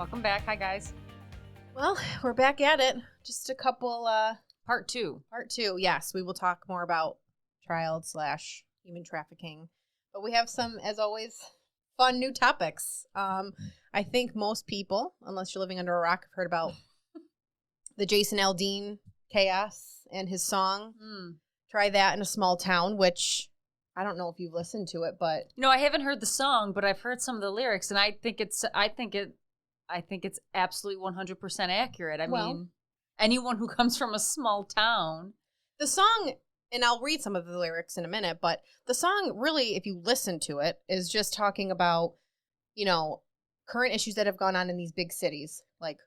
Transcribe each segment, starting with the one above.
Welcome back. Hi, guys. Well, we're back at it. Just a couple, Part two. Part two, yes. We will talk more about child/human trafficking. But we have some, as always, fun new topics. I think most people, unless you're living under a rock, have heard about the Jason Aldean chaos and his song. Try That in a Small Town, which I don't know if you've listened to it, but No, I haven't heard the song, but I've heard some of the lyrics, and I think it's absolutely 100% accurate. I mean, anyone who comes from a small town. The song, and I'll read some of the lyrics in a minute, but the song really, if you listen to it, is just talking about, you know, current issues that have gone on in these big cities, like,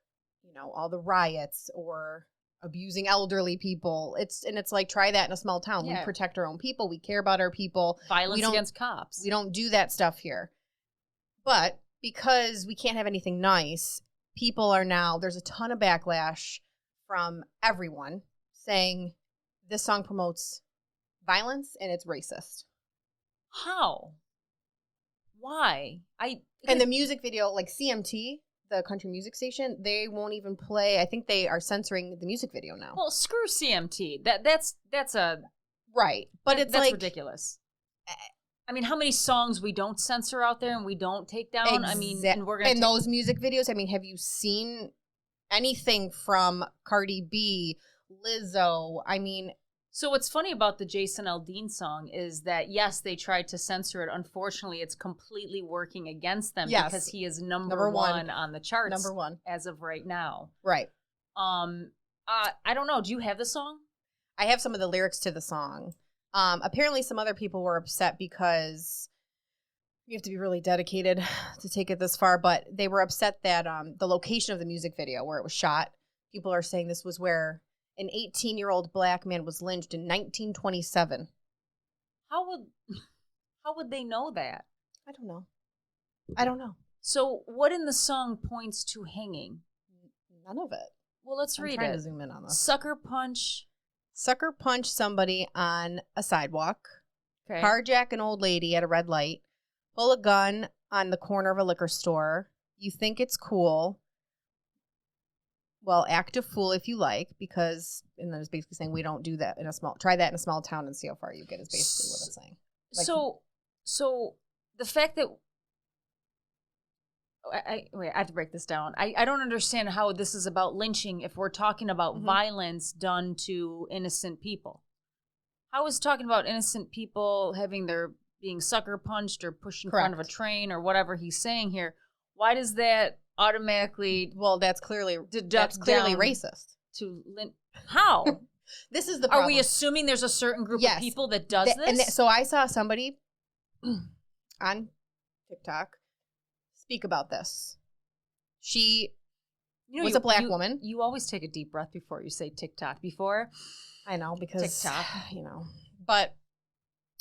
you know, all the riots or abusing elderly people. It's like, try that in a small town. Yeah. We protect our own people. We care about our people. Violence against cops. We don't do that stuff here. But because we can't have anything nice, people are now, there's a ton of backlash from everyone saying this song promotes violence and it's racist. How? Why? And the music video, like CMT, the country music station, they won't even play. I think they are censoring the music video now. Well, screw CMT. That's right. But it's that's like ridiculous. I mean, how many songs we don't censor out there and we don't take down? I mean, and we're gonna those music videos. I mean, have you seen anything from Cardi B, Lizzo? I mean, so what's funny about the Jason Aldean song is that, yes, they tried to censor it. Unfortunately, it's completely working against them because he is number one on the charts. Number one. As of right now. Right. I don't know. Do you have the song? I have some of the lyrics to the song. Apparently some other people were upset because you have to be really dedicated to take it this far, but they were upset that the location of the music video where it was shot, people are saying this was where an 18-year-old black man was lynched in 1927. How would they know that? I don't know. So what in the song points to hanging? None of it. Well, let's read it. I'm trying to zoom in on this. Sucker punch somebody on a sidewalk. Okay. Carjack an old lady at a red light. Pull a gun on the corner of a liquor store. You think it's cool. Well, act a fool if you like, because, and then it's basically saying we don't do that try that in a small town and see how far you get is basically what it's saying. Like, so the fact that, I have to break this down. I don't understand how this is about lynching if we're talking about violence done to innocent people. How is talking about innocent people having their being sucker punched or pushed in front of a train or whatever he's saying here? Why does that automatically? Well, that's clearly racist. How? This is the problem. Are we assuming there's a certain group of people that does this? So I saw somebody on TikTok speak about this. She was a black woman. You always take a deep breath before you say TikTok. I know, because TikTok, But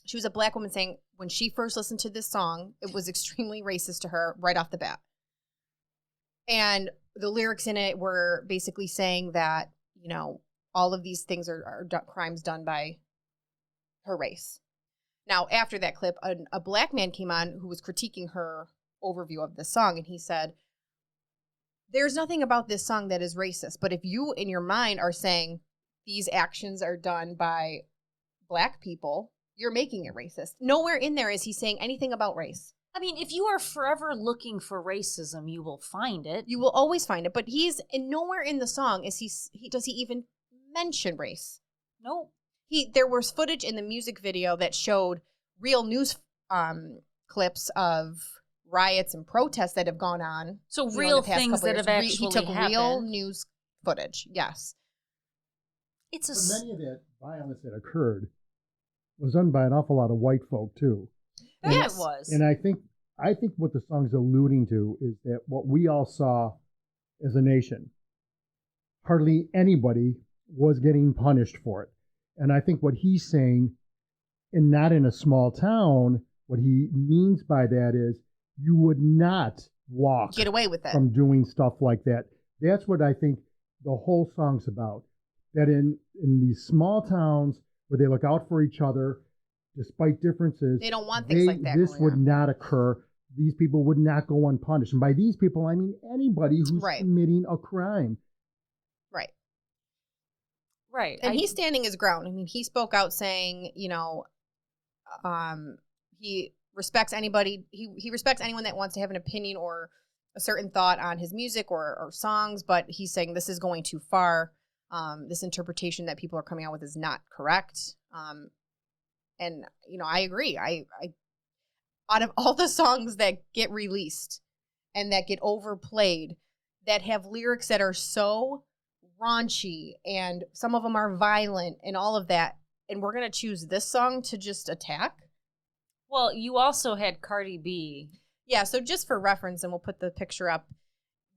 she was a black woman saying when she first listened to this song, it was extremely racist to her right off the bat. And the lyrics in it were basically saying that, you know, all of these things are crimes done by her race. Now, after that clip, a black man came on who was critiquing her overview of this song, and he said, there's nothing about this song that is racist, but if you in your mind are saying these actions are done by black people, you're making it racist. Nowhere in there is he saying anything about race. I mean, if you are forever looking for racism, you will find it. You will always find it, but nowhere in the song does he even mention race. No. There was footage in the music video that showed real news clips of riots and protests that have gone on. So real things that have actually He took happened. Real news footage, yes. Many of that violence that occurred was done by an awful lot of white folk, too. Yeah, it was. And I think what the song's alluding to is that what we all saw as a nation, hardly anybody was getting punished for it. And I think what he's saying, and not in a small town, what he means by that is you would not get away with it from doing stuff like that. That's what I think the whole song's about. That in these small towns where they look out for each other, despite differences, they don't want things like that. This would not occur. these people would not go unpunished. And by these people, I mean anybody who's committing a crime. Right. Right. And he's standing his ground. I mean, he spoke out saying, you know, he respects anybody. He respects anyone that wants to have an opinion or a certain thought on his music or songs, but he's saying this is going too far. This interpretation that people are coming out with is not correct. And, you know, I agree. I out of all the songs that get released and that get overplayed, that have lyrics that are so raunchy and some of them are violent and all of that, and we're going to choose this song to just attack? Well, you also had Cardi B. Yeah, so just for reference, and we'll put the picture up,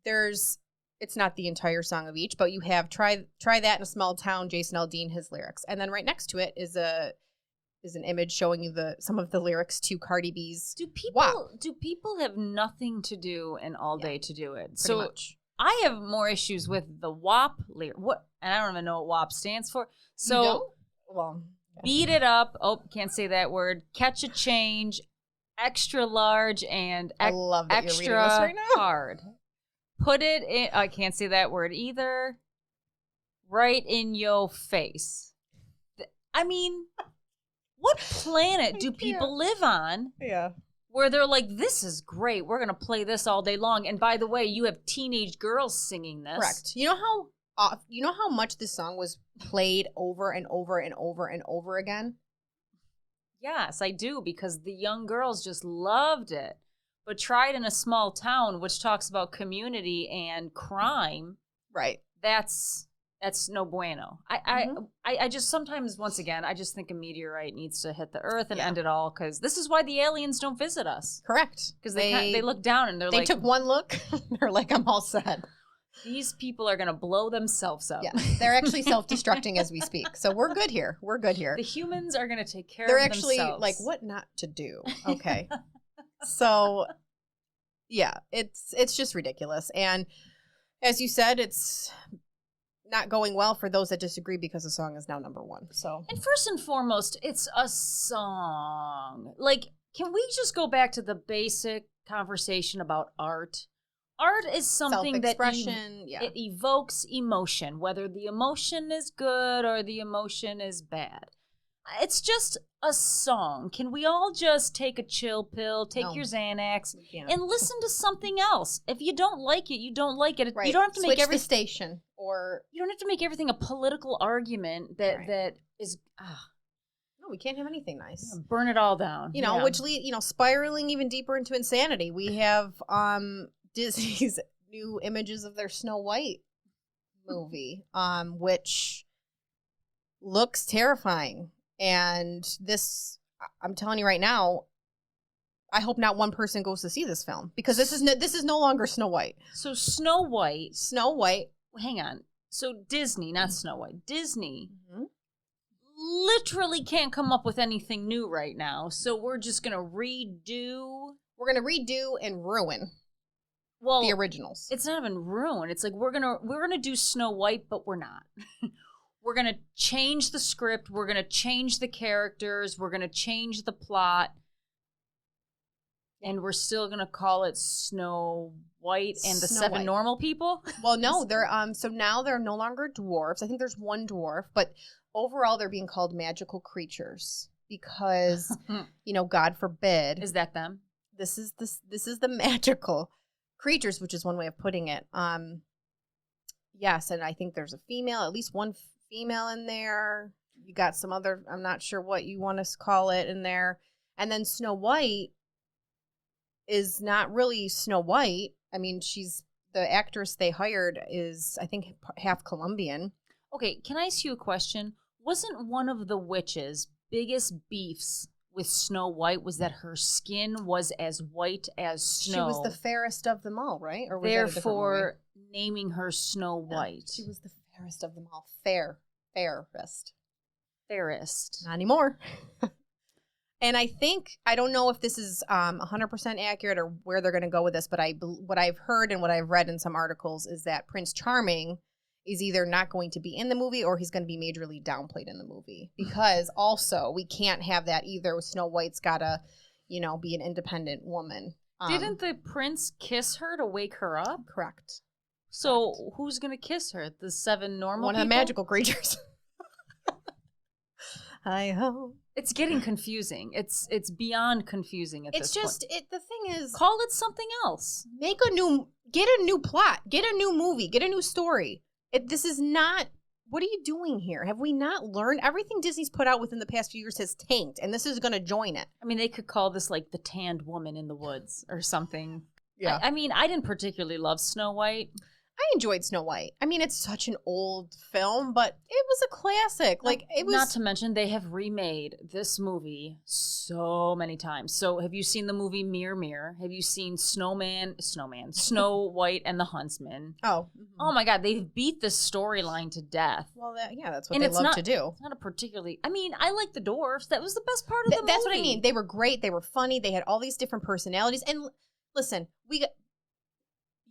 it's not the entire song of each, but you have Try That in a Small Town, Jason Aldean, his lyrics. And then right next to it is an image showing you some of the lyrics to Cardi B's WAP. Do people have nothing to do and all day to do it? Pretty much. I have more issues with the WAP lyric. And I don't even know what WAP stands for. So you don't? Well, beat it up. Oh, can't say that word. Catch a change. Extra large and I love that extra you're reading this right now. hard. Put it in. I can't say that word either. Right in your face. I mean, what planet do people live on? Yeah. Where they're like, this is great. We're going to play this all day long. And by the way, you have teenage girls singing this. Correct. You know how much this song was played over and over and over and over again? Yes, I do, because the young girls just loved it. But Try It in a Small Town, which talks about community and crime, right? That's no bueno. I just sometimes, once again, I just think a meteorite needs to hit the earth and end it all, because this is why the aliens don't visit us. Correct. Because they look down and they took one look, they're like, I'm all set. These people are going to blow themselves up. Yeah, they're actually self-destructing as we speak. So we're good here. We're good here. The humans are going to take care they're of actually themselves. Like, what not to do? Okay. So, yeah, it's just ridiculous. And as you said, it's not going well for those that disagree because the song is now number one. So, and first and foremost, it's a song. Like, can we just go back to the basic conversation about art? Art is something that it evokes emotion, whether the emotion is good or the emotion is bad. It's just a song. Can we all just take a chill pill, take your Xanax, and listen to something else? If you don't like it, you don't like it. Right. You don't have to make the station, or you don't have to make everything a political argument that is. No, we can't have anything nice. Burn it all down. You know, which spiraling even deeper into insanity. We have Disney's new images of their Snow White movie, which looks terrifying. And this, I'm telling you right now, I hope not one person goes to see this film, because this is no longer Snow White. So Snow White. Hang on. So Disney, not Snow White. Disney literally can't come up with anything new right now. So we're just gonna redo. We're gonna redo and ruin. Well, the originals. It's not even ruin. It's like we're gonna do Snow White, but we're not. We're gonna change the script. We're gonna change the characters. We're gonna change the plot, and we're still gonna call it Snow White and the Seven Normal People. Well, no, they're so now they're no longer dwarves. I think there's one dwarf, but overall they're being called magical creatures because God forbid. Is that them? This is the magical creatures, which is one way of putting it. Yes, and I think there's a female, at least one female in there. You got some other, I'm not sure what you want to call it in there. And then Snow White is not really Snow White. I mean, the actress they hired is, I think, half Colombian. Okay, can I ask you a question? Wasn't one of the witches' biggest beefs with Snow White was that her skin was as white as snow? She was the fairest of them all, right? Or was therefore naming her Snow White. No, she was the fairest of them all. Fairest. Fairest. Not anymore. And I don't know if this is 100% accurate or where they're going to go with this, but what I've heard and what I've read in some articles is that Prince Charming is either not going to be in the movie or he's going to be majorly downplayed in the movie. Because also, we can't have that either. Snow White's got to, be an independent woman. Didn't the prince kiss her to wake her up? Correct. So who's going to kiss her? The 7 normal One people? of the magical creatures. Hi-ho. It's getting confusing. It's beyond confusing at this point. The thing is, Call it something else. get a new plot, get a new movie, get a new story. This is not, what are you doing here? Have we not learned? Everything Disney's put out within the past few years has tanked, and this is going to join it. I mean, they could call this like the tanned woman in the woods or something. Yeah. I mean, I didn't particularly love Snow White. I enjoyed Snow White. I mean, it's such an old film, but it was a classic. Not to mention, they have remade this movie so many times. So have you seen the movie Mirror, Mirror? Have you seen Snow White and the Huntsman? Oh. Oh my God, they've beat this storyline to death. Well, that's what they love to do. It's not a particularly, I mean, I like the dwarfs. That was the best part of the movie. That's what I mean. They were great. They were funny. They had all these different personalities. And listen,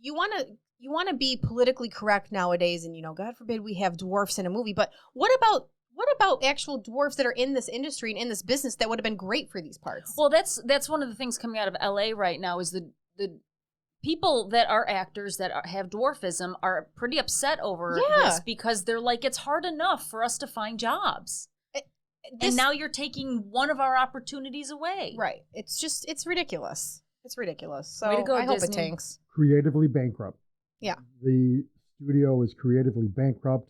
you want to be politically correct nowadays, and God forbid we have dwarfs in a movie. But what about actual dwarfs that are in this industry and in this business that would have been great for these parts? Well, that's one of the things coming out of LA right now is the people that are actors that have dwarfism are pretty upset over this because they're like, it's hard enough for us to find jobs. And now you're taking one of our opportunities away. Right. It's ridiculous. It's ridiculous. So Way to go, I hope Disney. it tanks. Creatively bankrupt. Yeah. The studio is creatively bankrupt.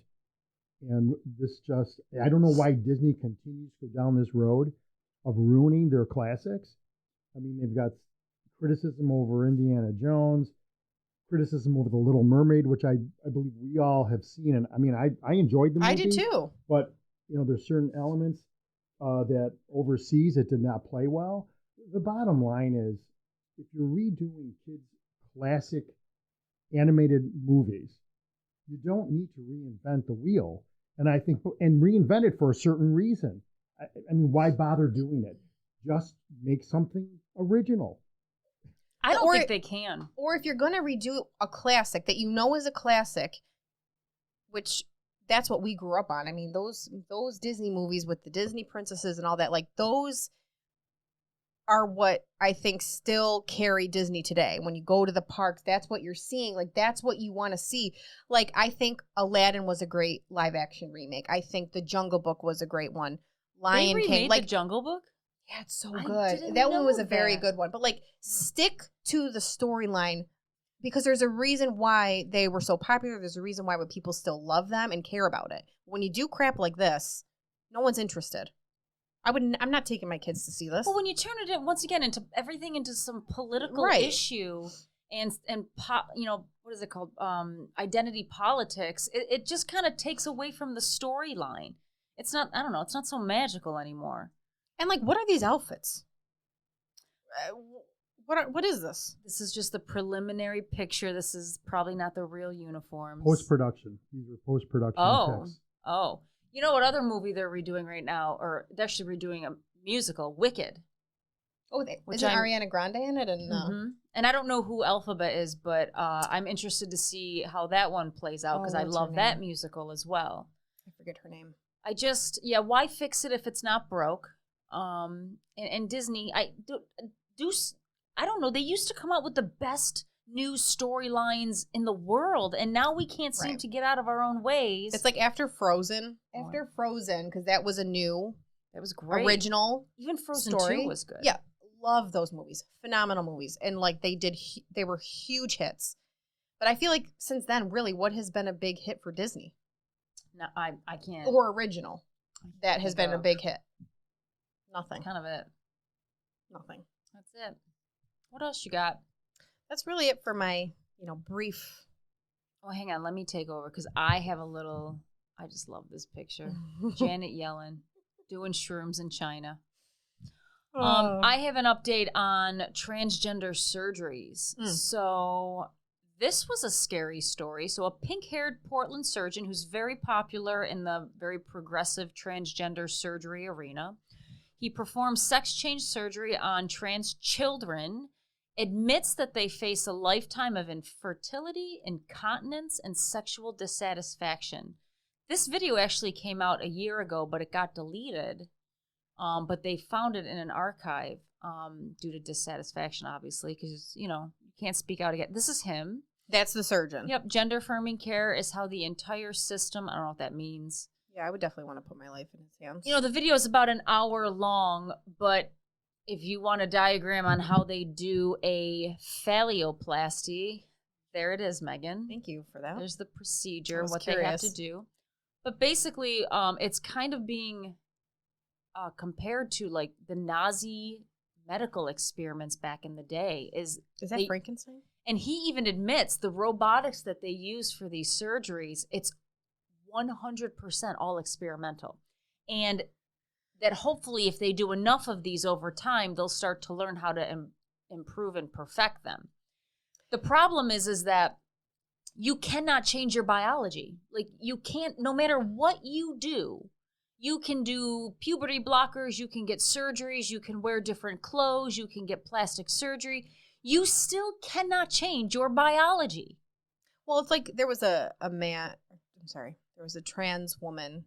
And I don't know why Disney continues to go down this road of ruining their classics. I mean, they've got criticism over Indiana Jones, criticism over The Little Mermaid, which I believe we all have seen. And I mean, I enjoyed the movie. I did too. But, there's certain elements that overseas it did not play well. The bottom line is, if you're redoing kids' classic animated movies, you don't need to reinvent the wheel. And I think, and reinvent it for a certain reason. I mean, why bother doing it? Just make something original. I don't think they can. Or if you're going to redo a classic that is a classic, which that's what we grew up on. I mean, those Disney movies with the Disney princesses and all that, like those are what I think still carry Disney today. When you go to the parks, that's what you're seeing. Like, that's what you want to see. Like, I think Aladdin was a great live action remake. I think The Jungle Book was a great one. Lion King, The Jungle Book? Yeah, it's so good. That one was a very good one. But like, stick to the storyline, because there's a reason why they were so popular. There's a reason why people still love them and care about it. When you do crap like this, no one's interested. I'm not taking my kids to see this. Well, when you turn it once again into everything into some political issue and what is it called? Identity politics. It just kind of takes away from the storyline. It's not. I don't know. It's not so magical anymore. And like, what are these outfits? What is this? This is just the preliminary picture. This is probably not the real uniforms. Post-production. These are post-production texts. Oh. You know what other movie they're redoing right now? Or they're actually redoing a musical, Wicked. Oh, isn't Ariana Grande in it? And I don't know who Elphaba is, but I'm interested to see how that one plays out because I love that musical as well. I forget her name. Why fix it if it's not broke? And Disney, I don't know. They used to come out with the best new storylines in the world, and now we can't seem to get out of our own ways. It's like after Frozen, because that was that was great, original. Even Frozen story. 2 was good. Yeah, love those movies, phenomenal movies, and like they were huge hits. But I feel like since then, really, what has been a big hit for Disney? No, I can't. Or original that has been a big hit. Nothing. Kind of it. Nothing. That's it. What else you got? That's really it for my, brief. Oh, hang on. Let me take over because I just love this picture. Janet Yellen doing shrooms in China. I have an update on transgender surgeries. So this was a scary story. So a pink-haired Portland surgeon who's very popular in the very progressive transgender surgery arena. He performs sex change surgery on trans children, admits that they face a lifetime of infertility, incontinence, and sexual dissatisfaction. This video actually came out a year ago, but it got deleted. but they found it in an archive due to dissatisfaction, obviously, because, you can't speak out again. This is him. That's the surgeon. Yep. Gender affirming care is how the entire system, I don't know what that means. Yeah, I would definitely want to put my life in his hands. The video is about an hour long, but if you want a diagram on how they do a phalloplasty, there it is, Megan. Thank you for that. There's the procedure, what curious. they have to do. But basically, it's kind of being compared to like the Nazi medical experiments back in the day. Is that Frankenstein? And he even admits the robotics that they use for these surgeries, it's 100% all experimental. And that hopefully if they do enough of these over time, they'll start to learn how to improve and perfect them. The problem is that you cannot change your biology. Like, you can't, no matter what you do, you can do puberty blockers, you can get surgeries, you can wear different clothes, you can get plastic surgery. You still cannot change your biology. Well, it's like there was there was a trans woman,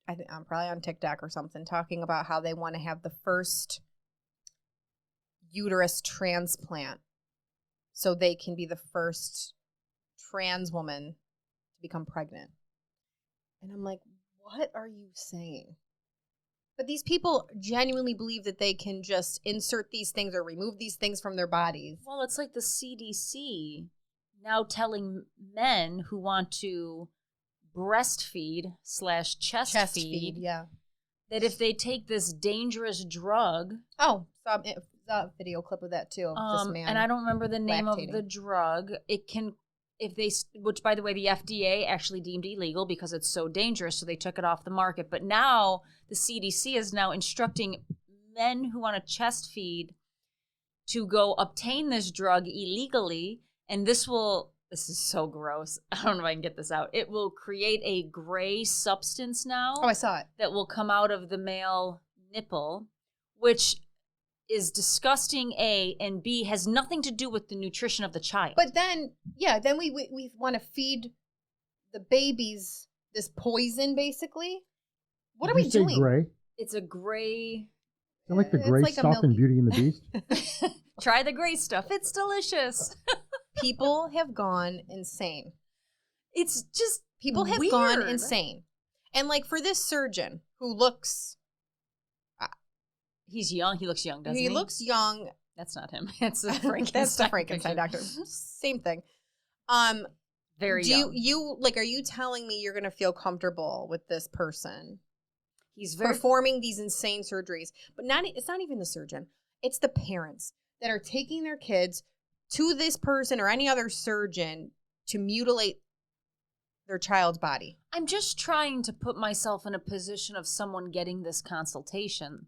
I think I'm probably on TikTok or something, talking about how they want to have the first uterus transplant so they can be the first trans woman to become pregnant. And I'm like, what are you saying? But these people genuinely believe that they can just insert these things or remove these things from their bodies. Well, it's like the CDC now telling men who want to breastfeed / chest feed, yeah, that if they take this dangerous drug. Oh, saw a video clip of that too. Of this man, and I don't remember the name lactating. of the drug. It can, which by the way, the FDA actually deemed illegal because it's so dangerous, so they took it off the market. But now the CDC is now instructing men who want to chest feed to go obtain this drug illegally, and this is so gross. I don't know if I can get this out. It will create a gray substance now. Oh, I saw it. That will come out of the male nipple, which is disgusting, A, and B, has nothing to do with the nutrition of the child. But then, then we want to feed the babies this poison, basically. What are we doing? Gray? It's a gray. Is that like the gray stuff in Beauty and the Beast? Try the gray stuff. It's delicious. People have gone insane. It's just people have weird. gone insane. And like for this surgeon who looks, he's young. He looks young, doesn't he? He looks young. That's not him. That's the Frankenstein. That's the Frankenstein doctor. Same thing. Very young. Are you telling me you're going to feel comfortable with this person? He's performing these insane surgeries, but it's not even the surgeon. It's the parents that are taking their kids to this person or any other surgeon to mutilate their child's body. I'm just trying to put myself in a position of someone getting this consultation.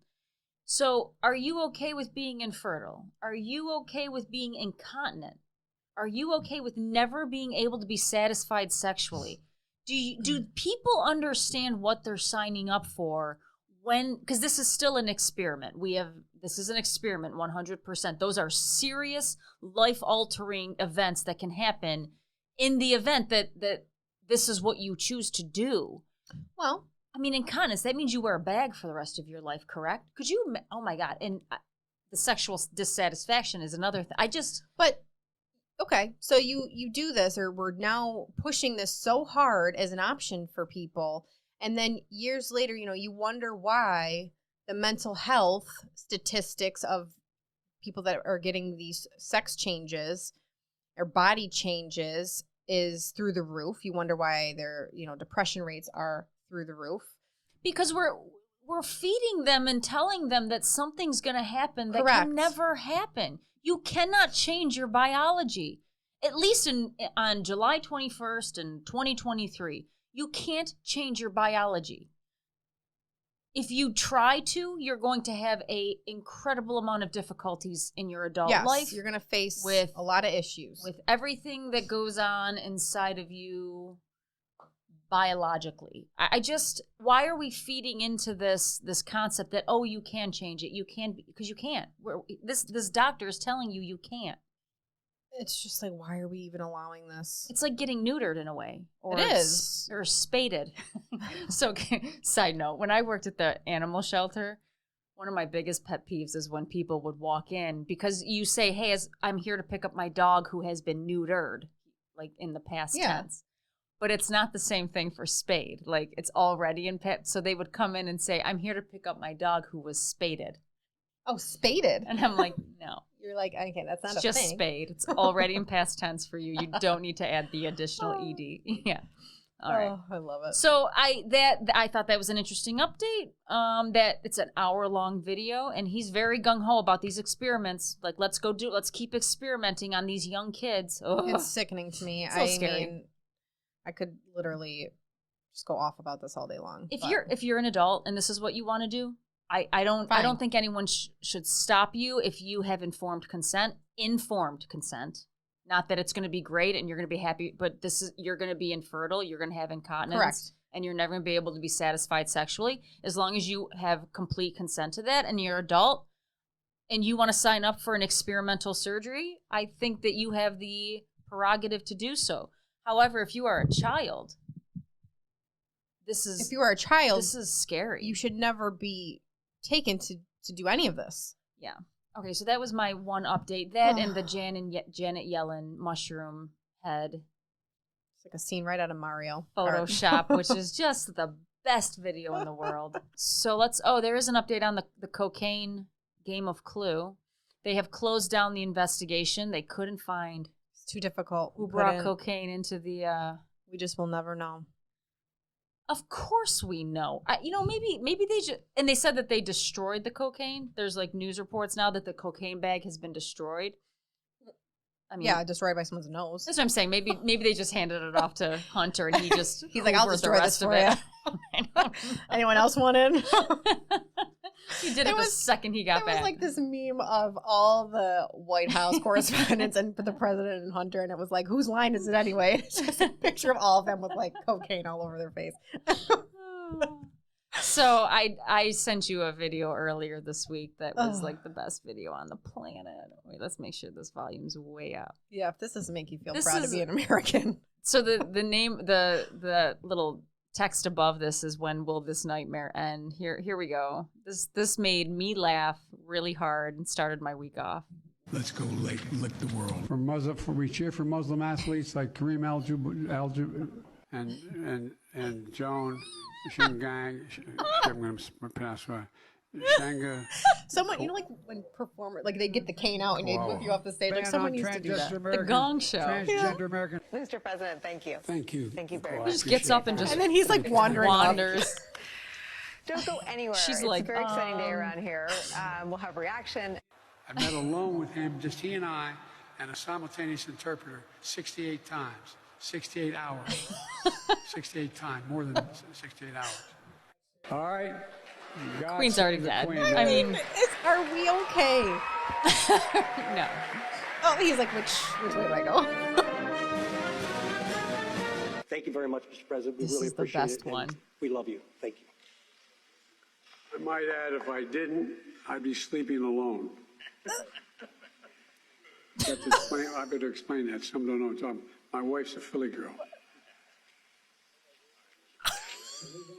So, are you okay with being infertile? Are you okay with being incontinent? Are you okay with never being able to be satisfied sexually? Do people understand what they're signing up for because this is still an experiment. This is an experiment 100%. Those are serious life-altering events that can happen in the event that this is what you choose to do. Well, I mean, incontinence, that means you wear a bag for the rest of your life, correct? Could you, oh my God. And the sexual dissatisfaction is another thing. But, okay, so you do this, or we're now pushing this so hard as an option for people. And then years later, you wonder why the mental health statistics of people that are getting these sex changes or body changes is through the roof. You wonder why their, depression rates are through the roof. Because we're feeding them and telling them that something's going to happen that Correct. can never happen. You cannot change your biology. At least on July 21st in 2023, you can't change your biology. If you try to, you're going to have an incredible amount of difficulties in your adult life. You're going to face with a lot of issues. With everything that goes on inside of you biologically. Why are we feeding into this concept that, oh, you can change it? You can, because you can't. This doctor is telling you can't. It's just like, why are we even allowing this? It's like getting neutered in a way. Or It is. Or spaded. So, side note, when I worked at the animal shelter, one of my biggest pet peeves is when people would walk in because you say, hey, I'm here to pick up my dog who has been neutered, like in the past tense. But it's not the same thing for spayed. Like, it's already in pet. So they would come in and say, I'm here to pick up my dog who was spaded. Oh, spaded. And I'm like, no. You're like, okay, that's not It's a just thing. spayed. It's already in past tense for you. You don't need to add the additional ED. Yeah. All right. Oh, I love it. So I thought that was an interesting update. That it's an hour-long video, and he's very gung-ho about these experiments. Like, let's keep experimenting on these young kids. Ugh. It's sickening to me. So scary. Mean, I could literally just go off about this all day long. If you're an adult and this is what you want to do, I don't think anyone should stop you if you have informed consent. Not that it's going to be great and you're going to be happy, but you're going to be infertile, you're going to have incontinence, correct, and you're never going to be able to be satisfied sexually. As long as you have complete consent to that and you're an adult and you want to sign up for an experimental surgery, I think that you have the prerogative to do so. However, if you are a child, this is scary. You should never be taken to do any of this. Yeah. Okay, so that was my one update. That and the Janet Yellen mushroom head. It's like a scene right out of Mario. Photoshop, which is just the best video in the world. So there is an update on the cocaine game of Clue. They have closed down the investigation. They couldn't find It's too difficult. who brought cocaine into the... We just will never know. Of course we know. Maybe they just... And they said that they destroyed the cocaine. There's like news reports now that the cocaine bag has been destroyed. I mean, yeah, destroyed by someone's nose. That's what I'm saying. Maybe they just handed it off to Hunter and he's like, I'll destroy this for you. Anyone else want in? He did it the second he got back. It was like this meme of all the White House correspondents and the president and Hunter, and it was like, whose line is it anyway? It's just a picture of all of them with like cocaine all over their face. So I sent you a video earlier this week that was like the best video on the planet. Wait, let's make sure this volume's way up. Yeah, if this doesn't make you feel proud to be an American. So the name, the little text above this is "When will this nightmare end?" Here we go. This made me laugh really hard and started my week off. Let's go lick the world. We cheer for Muslim athletes like Kareem and Joan Shingang. I'm going to pronounce right. Shanga. Someone, like when performers, like they get the cane out and they move you off the stage. Like someone used to do that. The Gong Show. Transgender American. Mr. President, thank you. Thank you. Thank you very much. He just gets up and then he's like wanders. Don't go anywhere. She's it's like, a very exciting day around here. We'll have reaction. I met alone with him, just he and I, and a simultaneous interpreter 68 times, 68 hours, 68 times, more than 68 hours. All right. Queen's already dead. Queen. I mean, are we okay? No. Oh, he's like, which way do I go? Thank you very much, Mr. President. We This really is the appreciate best it. one. We love you. Thank you. I might add, if I didn't, I'd be sleeping alone. I better explain that. Some don't know what I'm talking about. My wife's a Philly girl.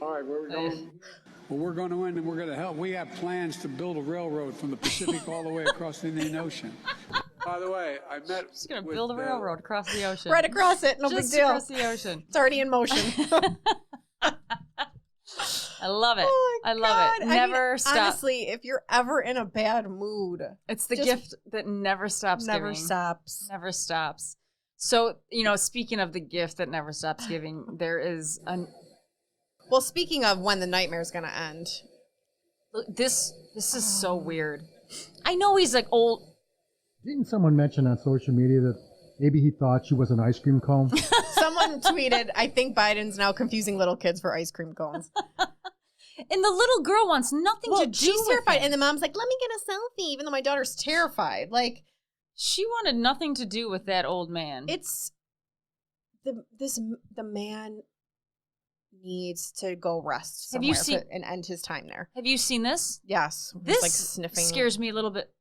All right, where are we going? Well, we're going to win and we're going to help. We have plans to build a railroad from the Pacific all the way across the Indian Ocean. By the way, I met. Just going to build a railroad across the ocean. Right across it, no Just big deal. across the ocean. It's already in motion. I love it. Oh I love it. Never stop. Honestly, if you're ever in a bad mood, It's the gift that never stops never giving. stops. Never stops. So, speaking of the gift that never stops giving, there is Well, speaking of when the nightmare's gonna end, this is so weird. I know he's like old. Didn't someone mention on social media that maybe he thought she was an ice cream cone? someone tweeted, "I think Biden's now confusing little kids for ice cream cones." And the little girl wants nothing to do she's with terrified, it. and the mom's like, "Let me get a selfie," even though my daughter's terrified. Like, She wanted nothing to do with that old man. it's the man needs to go rest Have you somewhere seen- and end his time there. Have you seen this? Yes, This like sniffing. scares me a little bit.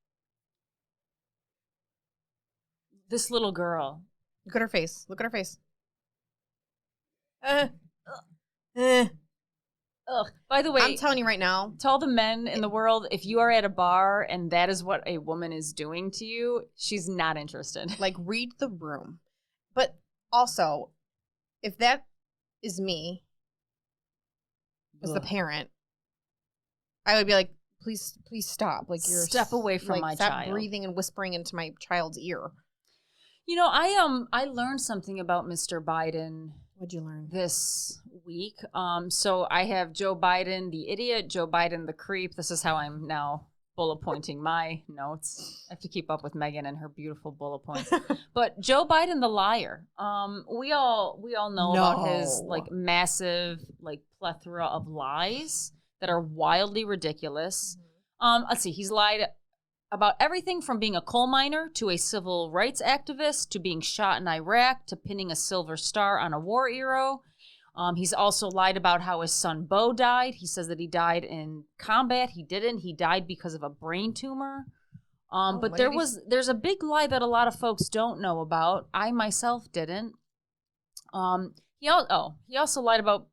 This little girl. Look at her face. Look at her face. Ugh. By the way, I'm telling you right now. to all the men in the world, if you are at a bar and that is what a woman is doing to you, she's not interested. Like, read the room. But also, if that is me as the parent, I would be like, please stop. Like, you're step away from my stop child. breathing and whispering into my child's ear. You know, I learned something about Mr. Biden What'd you learn? this week. So I have Joe Biden, the idiot, Joe Biden, the creep. This is how I'm now bullet pointing my notes. I have to keep up with Meghan and her beautiful bullet points. But Joe Biden, the liar. We all know about his like massive like plethora of lies that are wildly ridiculous. Let's see, he's lied about everything from being a coal miner to a civil rights activist to being shot in Iraq to pinning a silver star on a war hero. He's also lied about how his son Beau died. He says that he died in combat. He didn't. He died because of a brain tumor. But there's a big lie that a lot of folks don't know about. I myself didn't. He also lied about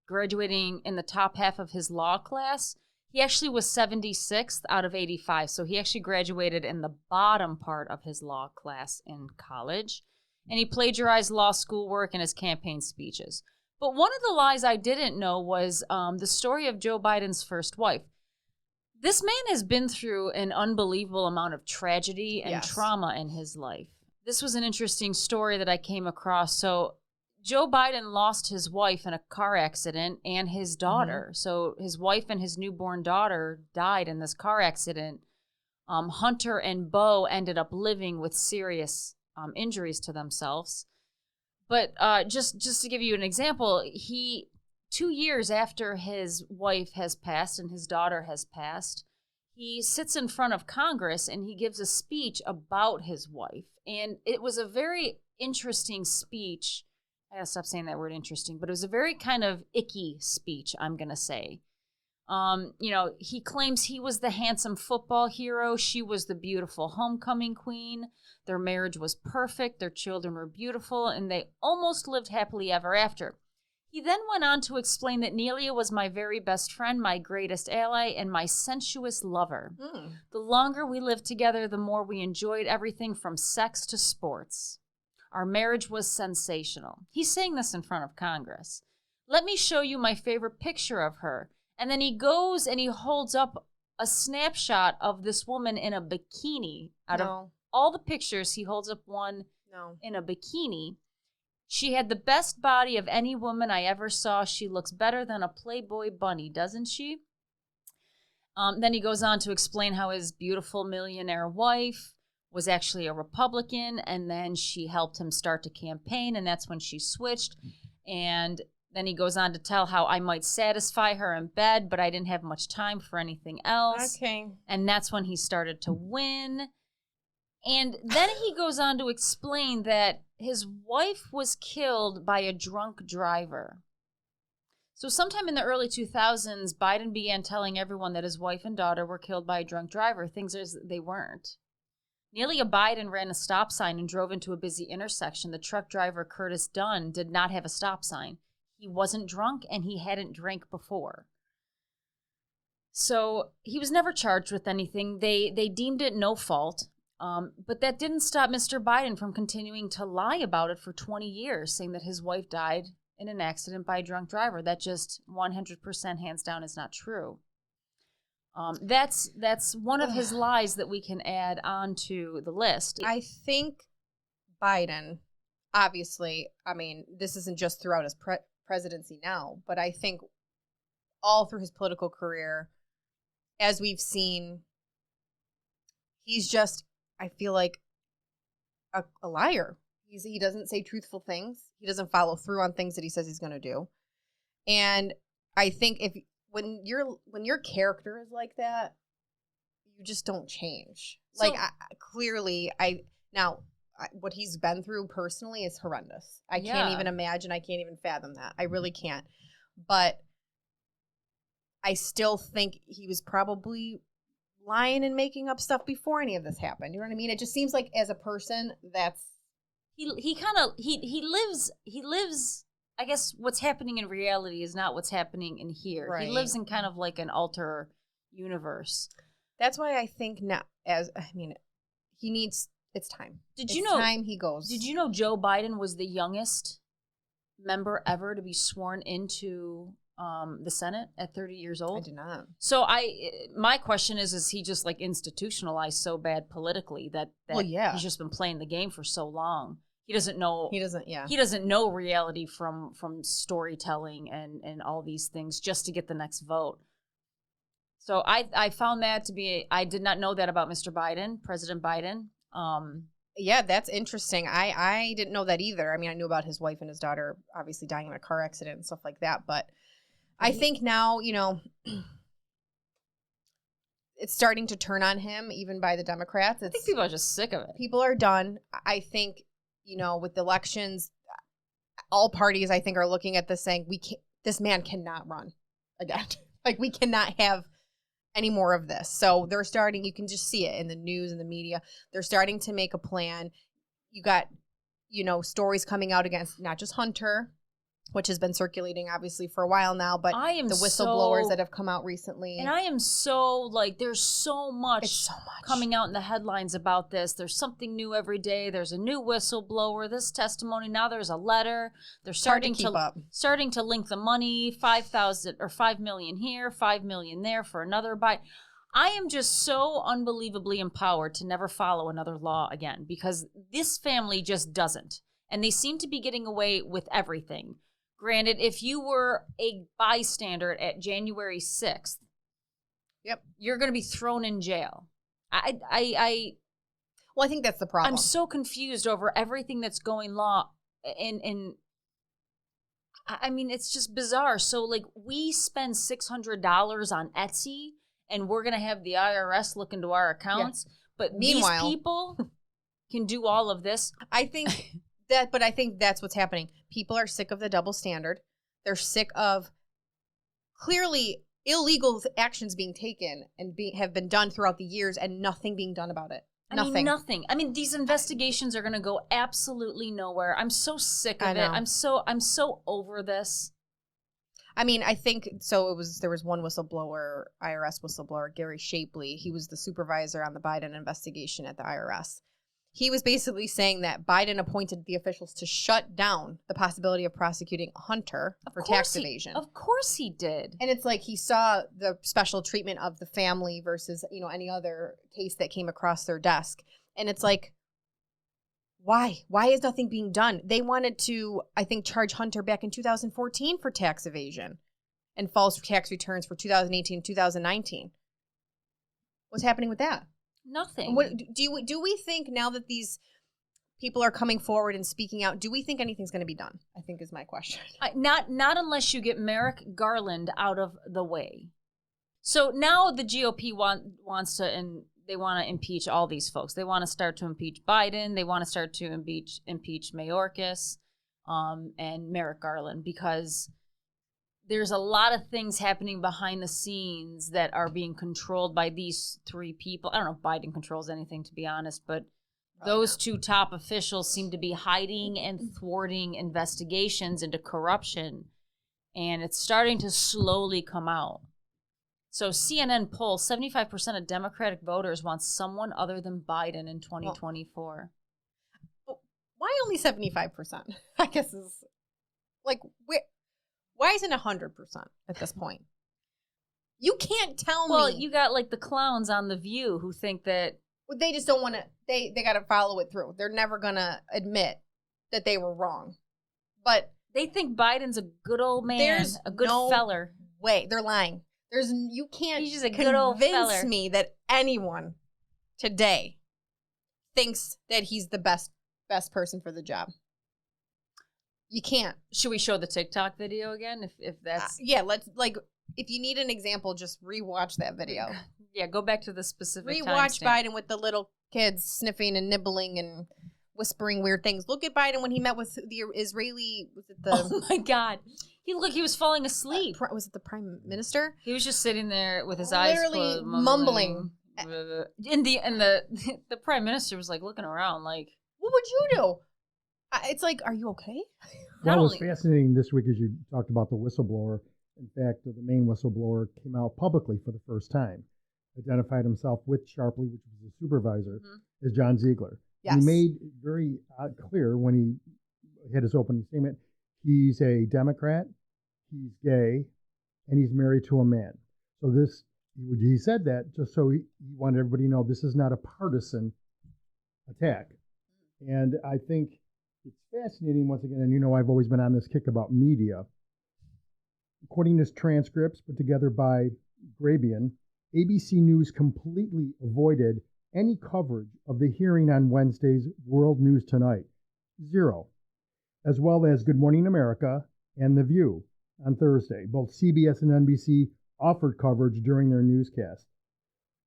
graduating in the top half of his law class. He actually was 76th out of 85, so he actually graduated in the bottom part of his law class in college, and he plagiarized law school work in his campaign speeches. But one of the lies I didn't know was the story of Joe Biden's first wife. This man has been through an unbelievable amount of tragedy and trauma in his life. This was an interesting story that I came across. So Joe Biden lost his wife in a car accident and his daughter. So his wife and his newborn daughter died in this car accident. Hunter and Beau ended up living with serious injuries to themselves. But just to give you an example, 2 years after his wife has passed and his daughter has passed, he sits in front of Congress and he gives a speech about his wife. And it was a very interesting speech. I gotta stop saying that word interesting, but it was a very kind of icky speech, I'm gonna say. He claims he was the handsome football hero. She was the beautiful homecoming queen. Their marriage was perfect. Their children were beautiful, and they almost lived happily ever after. He then went on to explain that Nelia was my very best friend, my greatest ally, and my sensuous lover. The longer we lived together, the more we enjoyed everything from sex to sports. Our marriage was sensational. He's saying this in front of Congress. Let me show you my favorite picture of her. And then he goes and he holds up a snapshot of this woman in a bikini. Out of all the pictures, he holds up one in a bikini. She had the best body of any woman I ever saw. She looks better than a Playboy bunny, doesn't she? Then he goes on to explain how his beautiful millionaire wife was actually a Republican, and then she helped him start to campaign, and that's when she switched. And then he goes on to tell how I might satisfy her in bed, but I didn't have much time for anything else. Okay. And that's when he started to win. And then he goes on to explain that his wife was killed by a drunk driver. So sometime in the early 2000s, Biden began telling everyone that his wife and daughter were killed by a drunk driver. Things as they weren't. Nelia Biden ran a stop sign and drove into a busy intersection. The truck driver, Curtis Dunn, did not have a stop sign. He wasn't drunk and he hadn't drank before. So he was never charged with anything. They deemed it no fault. But that didn't stop Mr. Biden from continuing to lie about it for 20 years, saying that his wife died in an accident by a drunk driver. That just 100% hands down is not true. That's one of his lies that we can add onto the list. I think Biden, obviously, I mean, this isn't just throughout his presidency now, but I think all through his political career, as we've seen, he's just, I feel like, a liar. He doesn't say truthful things. He doesn't follow through on things that he says he's going to do. And I think when your character is like that, you just don't change. So, like what he's been through personally is horrendous. I can't even imagine. I can't even fathom that. I really can't. But I still think he was probably lying and making up stuff before any of this happened. You know what I mean? It just seems like as a person, that's he lives. I guess what's happening in reality is not what's happening in here. Right. He lives in kind of like an alter universe. That's why I think now, he needs. It's time. Did you know? Time he goes. Did you know Joe Biden was the youngest member ever to be sworn into the Senate at 30 years old? I did not. So my question is he just like institutionalized so bad politically that he's just been playing the game for so long? He doesn't know. He doesn't. Yeah. He doesn't know reality from storytelling and all these things just to get the next vote. So I found that to be. I did not know that about Mr. Biden, President Biden. Yeah, that's interesting. I didn't know that either. I mean, I knew about his wife and his daughter obviously dying in a car accident and stuff like that. But I think now, it's starting to turn on him, even by the Democrats. I think people are just sick of it. People are done. I think, with the elections, all parties, I think, are looking at this saying, this man cannot run again. Like, we cannot have any more of this. So they're starting, you can just see it in the news and the media. They're starting to make a plan. You got, stories coming out against not just Hunter, which has been circulating obviously for a while now, but the whistleblowers that have come out recently. And I am so there's so much coming out in the headlines about this. There's something new every day. There's a new whistleblower, this testimony. Now there's a letter. They're starting to link the money, 5,000 or 5 million here, 5 million there for another bite. I am just so unbelievably empowered to never follow another law again because this family just doesn't. And they seem to be getting away with everything. Granted, if you were a bystander at January 6th, you're going to be thrown in jail. Well, I think that's the problem. I'm so confused over everything that's going law. And I mean, it's just bizarre. So, we spend $600 on Etsy, and we're going to have the IRS look into our accounts. Yeah. But meanwhile, these people can do all of this. I think that's what's happening. People are sick of the double standard. They're sick of clearly illegal actions being taken and have been done throughout the years and nothing being done about it. Nothing. I mean, these investigations are going to go absolutely nowhere. I'm so sick of it. I'm so over this. I mean, I think so. There was one whistleblower, IRS whistleblower, Gary Shapley. He was the supervisor on the Biden investigation at the IRS. He was basically saying that Biden appointed the officials to shut down the possibility of prosecuting Hunter for tax evasion. Of course he did. And it's like he saw the special treatment of the family versus, any other case that came across their desk. And it's like, why? Why is nothing being done? They wanted to, I think, charge Hunter back in 2014 for tax evasion and false tax returns for 2018, 2019. What's happening with that? Nothing. What do we think now that these people are coming forward and speaking out? Do we think anything's going to be done? I think is my question. Not unless you get Merrick Garland out of the way. So now the GOP wants to, and they want to impeach all these folks. They want to start to impeach Biden. They want to start to impeach Mayorkas, and Merrick Garland because there's a lot of things happening behind the scenes that are being controlled by these three people. I don't know if Biden controls anything, to be honest, but those two top officials seem to be hiding and thwarting investigations into corruption, and it's starting to slowly come out. So CNN polls 75% of Democratic voters want someone other than Biden in 2024. Why only 75%? I guess is why isn't 100% at this point? You can't tell me. Well, you got the clowns on The View who think that they just don't want to. They got to follow it through. They're never gonna admit that they were wrong, but they think Biden's a good old man, a good feller. Way they're lying. You can't. He's just a good old feller. Convince me that anyone today thinks that he's the best person for the job. You can't. Should we show the TikTok video again? If that's let's if you need an example, just rewatch that video. Yeah, go back to the specific. Rewatch Biden with the little kids sniffing and nibbling and whispering weird things. Look at Biden when he met with the Israeli. Was it the? Oh my God! He was falling asleep. Was it the prime minister? He was just sitting there with his eyes closed, mumbling And the prime minister was like looking around like, what would you do? It's like, are you okay? What was fascinating this week is you talked about the whistleblower. In fact, the main whistleblower came out publicly for the first time, identified himself with Sharpley, which was the supervisor, as John Ziegler. Yes. He made very clear when he had his opening statement, he's a Democrat, he's gay, and he's married to a man. So he said that just so he wanted everybody to know this is not a partisan attack. And I think it's fascinating, once again, and you know I've always been on this kick about media. According to transcripts put together by Grabian, ABC News completely avoided any coverage of the hearing on Wednesday's World News Tonight. Zero. As well as Good Morning America and The View on Thursday. Both CBS and NBC offered coverage during their newscast.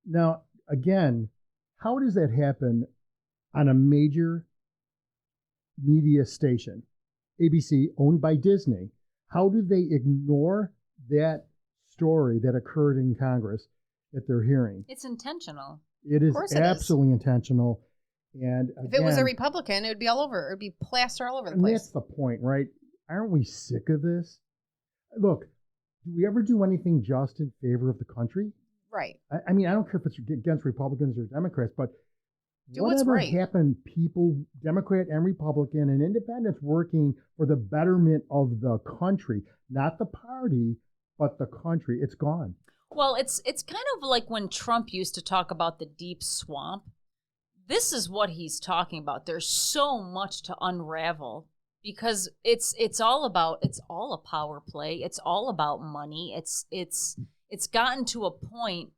Now, again, how does that happen on a major media station? ABC, owned by Disney. How do they ignore that story that occurred in Congress at their hearing? It's intentional. It is absolutely intentional. And again, if it was a Republican, it would be all over. It would be plaster all over the place. That's the point, right? Aren't we sick of this? Look, do we ever do anything just in favor of the country? Right. I mean, I don't care if it's against Republicans or Democrats, but do what's right. Happened, people, Democrat and Republican and independents working for the betterment of the country, not the party, but the country, it's gone. Well, it's kind of like when Trump used to talk about the deep swamp. This is what he's talking about. There's so much to unravel because it's all a power play. It's all about money. It's gotten to a point.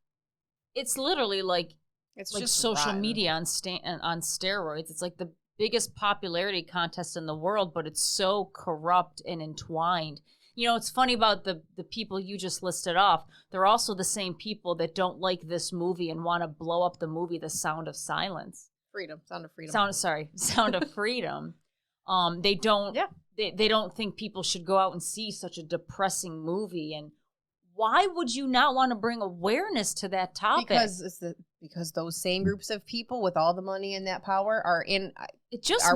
It's literally like it's like just social rotten. media on steroids. It's like the biggest popularity contest in the world, but it's so corrupt and entwined. You know, it's funny about the people you just listed off. They're also the same people that don't like this movie and want to blow up the movie The Sound of Silence. Sound of Freedom. Sound of Freedom. They don't they don't think people should go out and see such a depressing movie. And why would you not want to bring awareness to that topic? Because those same groups of people with all the money and that power are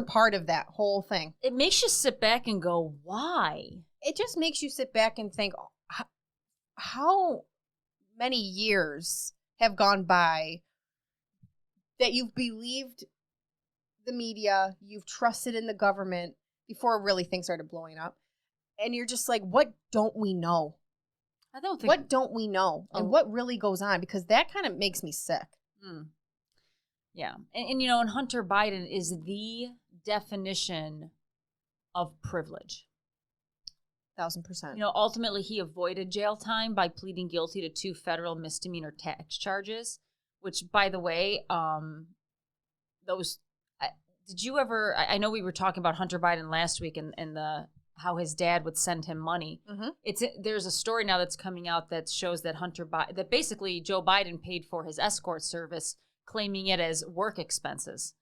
part of that whole thing. It makes you sit back and go, why? It just makes you sit back and think, how many years have gone by that you've believed the media, you've trusted in the government before really things started blowing up. And you're just like, what don't we know? I don't think. What don't we know? And what really goes on? Because that kind of makes me sick. Yeah. And you know, and Hunter Biden is the definition of privilege. 1,000%. You know, ultimately he avoided jail time by pleading guilty to 2 federal misdemeanor tax charges, which, by the way, did you ever, I know we were talking about Hunter Biden last week and how his dad would send him money. Mm-hmm. There's a story now that's coming out that shows that that basically Joe Biden paid for his escort service, claiming it as work expenses.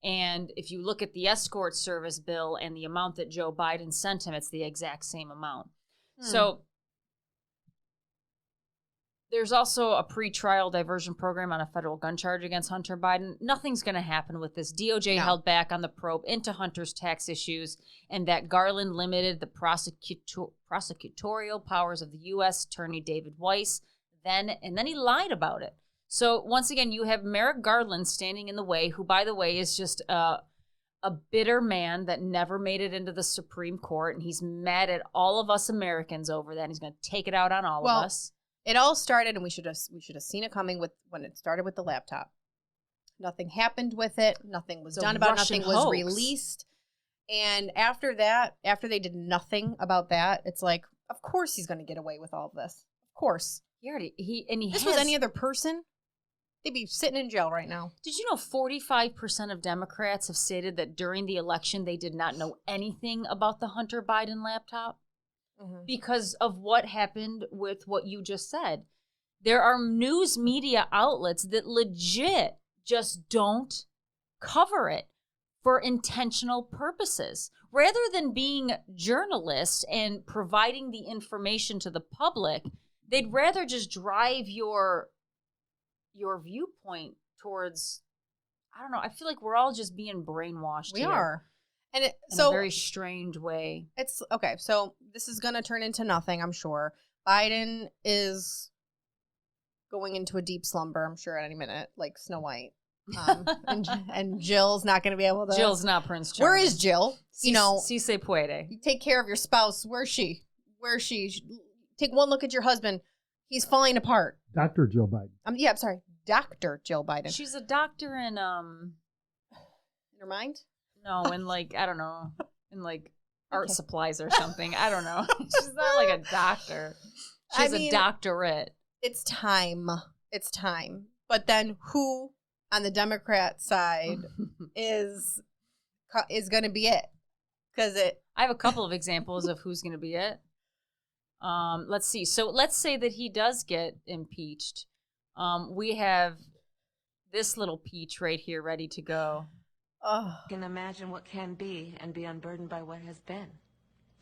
And if you look at the escort service bill and the amount that Joe Biden sent him, it's the exact same amount. So there's also a pre-trial diversion program on a federal gun charge against Hunter Biden. Nothing's going to happen with this. DOJ held back on the probe into Hunter's tax issues, and that Garland limited the prosecutorial powers of the U.S. Attorney David Weiss. Then he lied about it. So once again, you have Merrick Garland standing in the way, who, by the way, is just a bitter man that never made it into the Supreme Court, and he's mad at all of us Americans over that. And he's going to take it out on all of us. It all started, and we should have seen it coming when it started with the laptop. Nothing happened with it. Nothing was done about it. Nothing was released. And after that, after they did nothing about that, it's like, of course he's going to get away with all of this. Of course. This was any other person, they'd be sitting in jail right now. Did you know 45% of Democrats have stated that during the election they did not know anything about the Hunter Biden laptop? Mm-hmm. Because of what happened with what you just said. There are news media outlets that legit just don't cover it for intentional purposes. Rather than being journalists and providing the information to the public, they'd rather just drive your your viewpoint towards, I don't know, I feel like we're all just being brainwashed. We here are. And in a very strange way. It's okay. So this is going to turn into nothing, I'm sure. Biden is going into a deep slumber, I'm sure, at any minute, like Snow White. And Jill's not going to be able to. Jill's not Prince Charming. Where is Jill? Si se puede. You take care of your spouse. Where's she? Take one look at your husband. He's falling apart. Dr. Jill Biden. Yeah, I'm sorry. Dr. Jill Biden. She's a doctor in In her mind? No, in like, I don't know, in like art supplies or something. I don't know. She's not like a doctor. She's a doctorate. It's time. It's time. But then who on the Democrat side is going to be it? Because I have a couple of examples of who's going to be it. Let's see. So let's say that he does get impeached. We have this little peach right here ready to go. You can imagine what can be and be unburdened by what has been.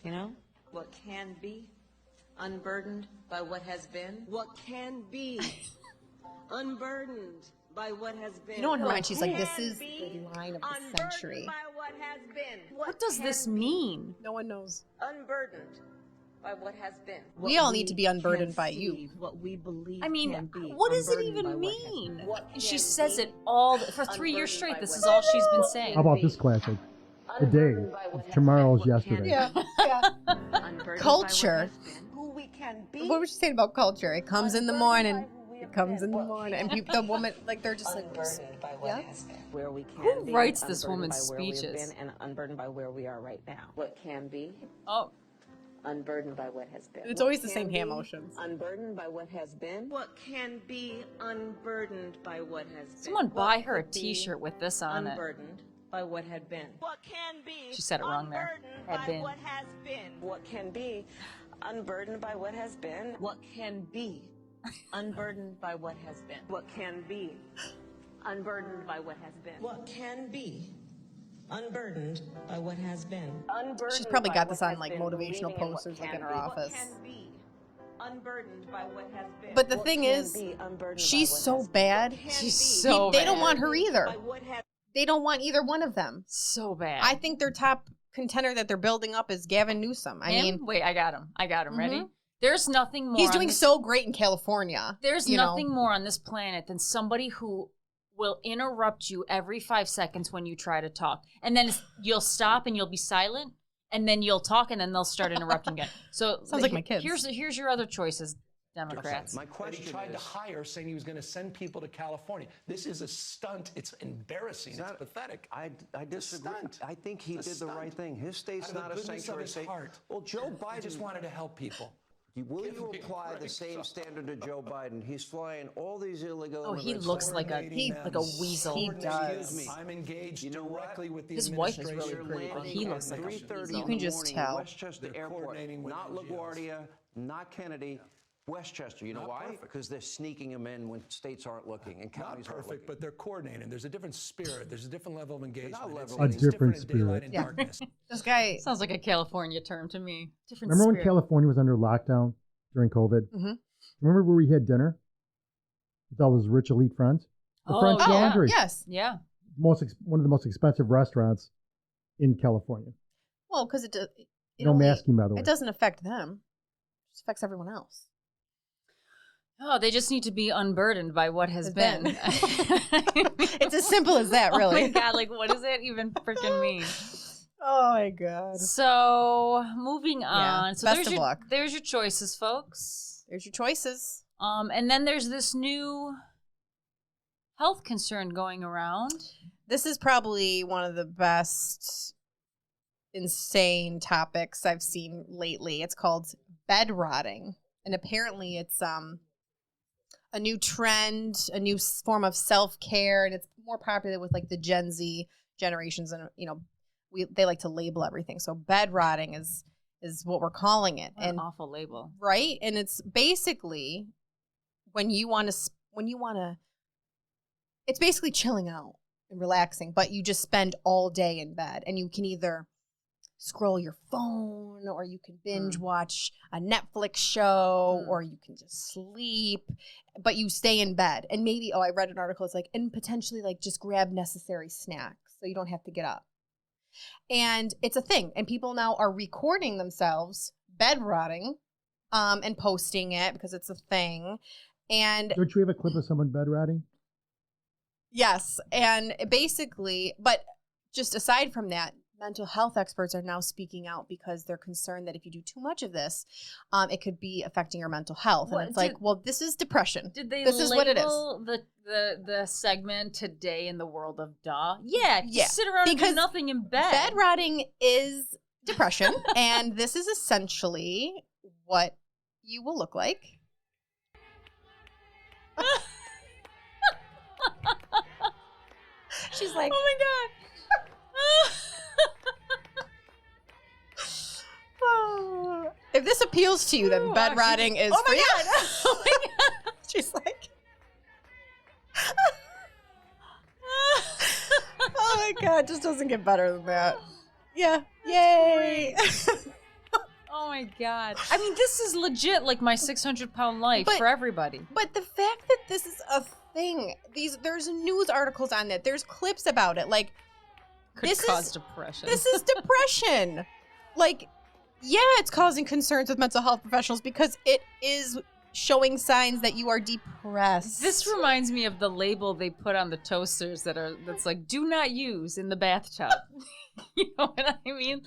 You know? What can be unburdened by what has been. What can be unburdened by what has been. You know, in her mind, she's like, this is the line of the century. By what has been. What does this mean? No one knows. Unburdened by what has been. We all need to be unburdened by you. What we believe. I mean, can be what does it even mean? She says it all for 3 years straight. This is all she's been saying. How about this classic? Today, tomorrow's yesterday. Yeah. Culture. Who we can be. What was she saying about culture? It comes in the morning. It comes in the morning. And people, the woman, like, they're just like, yeah. Where we can Who be, writes this unburdened woman's by where we have speeches? been, and unburdened by where we are right now. What can be. Oh. Unburdened by what has been. It's always the same hand motions. Unburdened by what has been. What can be unburdened by what has been. Someone buy her a T-shirt with this on it. Unburdened by what had been. What can be. She said it wrong there. Had been. What has been. What can be unburdened by what has been. What can be unburdened by what has been. What can be unburdened by what has been. What can be unburdened by what has been. She's probably got this on like motivational posters like in her office. Unburdened by what has been. But the thing is, she's so bad. She's so bad. They don't want her either. They don't want either one of them. So bad. I think their top contender that they're building up is Gavin Newsom. I mean, wait, I got him. Ready? There's nothing more. He's doing so great in California. There's nothing more on this planet than somebody who will interrupt you every 5 seconds when you try to talk. And then you'll stop and you'll be silent. And then you'll talk and then they'll start interrupting again. So sounds like my kids. Here's your other choices, Democrats. My question, he tried to hire, saying he was going to send people to California. This is a stunt. It's embarrassing. It's pathetic. I disagree. I think he did the right thing. His state's not a sanctuary state. Well, Joe Biden just wanted to help people. Will you apply the same standard to Joe Biden? He's flying all these illegal immigrants. He looks like a weasel. He does. I'm engaged directly with the His wife is really pretty, but he looks like a weasel. You can just tell. Westchester Airport, not LaGuardia, not Kennedy. Westchester. You know why? Because they're sneaking them in when states aren't looking and counties aren't looking. But they're coordinating. There's a different spirit. There's a different level of engagement. A different spirit. Yeah. Darkness. This guy sounds like a California term to me. Different Remember spirit. when California was under lockdown during COVID? Mm-hmm. Remember where we had dinner with all those rich elite friends? The French Laundry. Yes. Yeah. One of the most expensive restaurants in California. Well, because it no masking, by the way. It doesn't affect them. It just affects everyone else. Oh, they just need to be unburdened by what has been. It's as simple as that, really. Oh my God, like what does it even freaking mean? Oh my God. So moving on. So best of luck. There's your choices, folks. There's your choices. And then there's this new health concern going around. This is probably one of the best insane topics I've seen lately. It's called bed rotting. And apparently it's a new trend, a new form of self-care, and it's more popular with like the Gen Z generations, and they like to label everything. So bed rotting is what we're calling it. What an awful label. Right? And it's basically when you want to it's basically chilling out and relaxing, but you just spend all day in bed, and you can either scroll your phone, or you can binge watch a Netflix show, or you can just sleep, but you stay in bed. And maybe, I read an article, it's like, and potentially like just grab necessary snacks so you don't have to get up. And it's a thing. And people now are recording themselves bed rotting and posting it because it's a thing. And don't you have a clip of someone bed rotting? Yes. And basically, but just aside from that, mental health experts are now speaking out because they're concerned that if you do too much of this, it could be affecting your mental health. And it's like, well, this is depression. Did they this is what it is. The segment today in the world of duh? Yeah, just sit around because and do nothing in bed. Bed rotting is depression, and this is essentially what you will look like. She's like, oh my god. If this appeals to you, then bed rotting is for you. Oh my god. She's like, oh my god, it just doesn't get better than that. Yeah. Yay. Oh my god. I mean, this is legit like my 600-pound life for everybody. But the fact that this is a thing, there's news articles on it. There's clips about it. Like, could cause depression. This is depression. Like, yeah, it's causing concerns with mental health professionals because it is showing signs that you are depressed. This reminds me of the label they put on the toasters that's like, do not use in the bathtub. You know what I mean?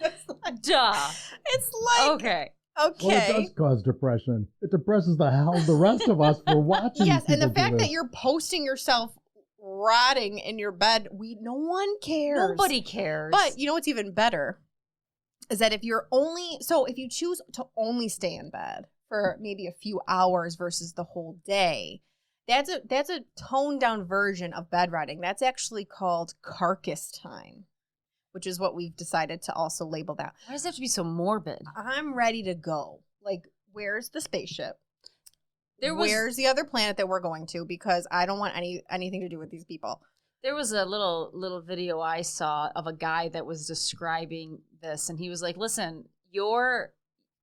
Duh. It's like, okay. Well, it does cause depression. It depresses the hell of the rest of us for watching. Yes, and the fact that you're posting yourself rotting in your bed, no one cares. Nobody cares. But you know what's even better is that if you choose to only stay in bed for maybe a few hours versus the whole day, that's a toned down version of bed rotting. That's actually called carcass time, which is what we've decided to also label that. Why does it have to be so morbid? I'm ready to go. Like, where's the spaceship? Where's the other planet that we're going to? Because I don't want anything to do with these people. There was a little video I saw of a guy that was describing this, and he was like, listen,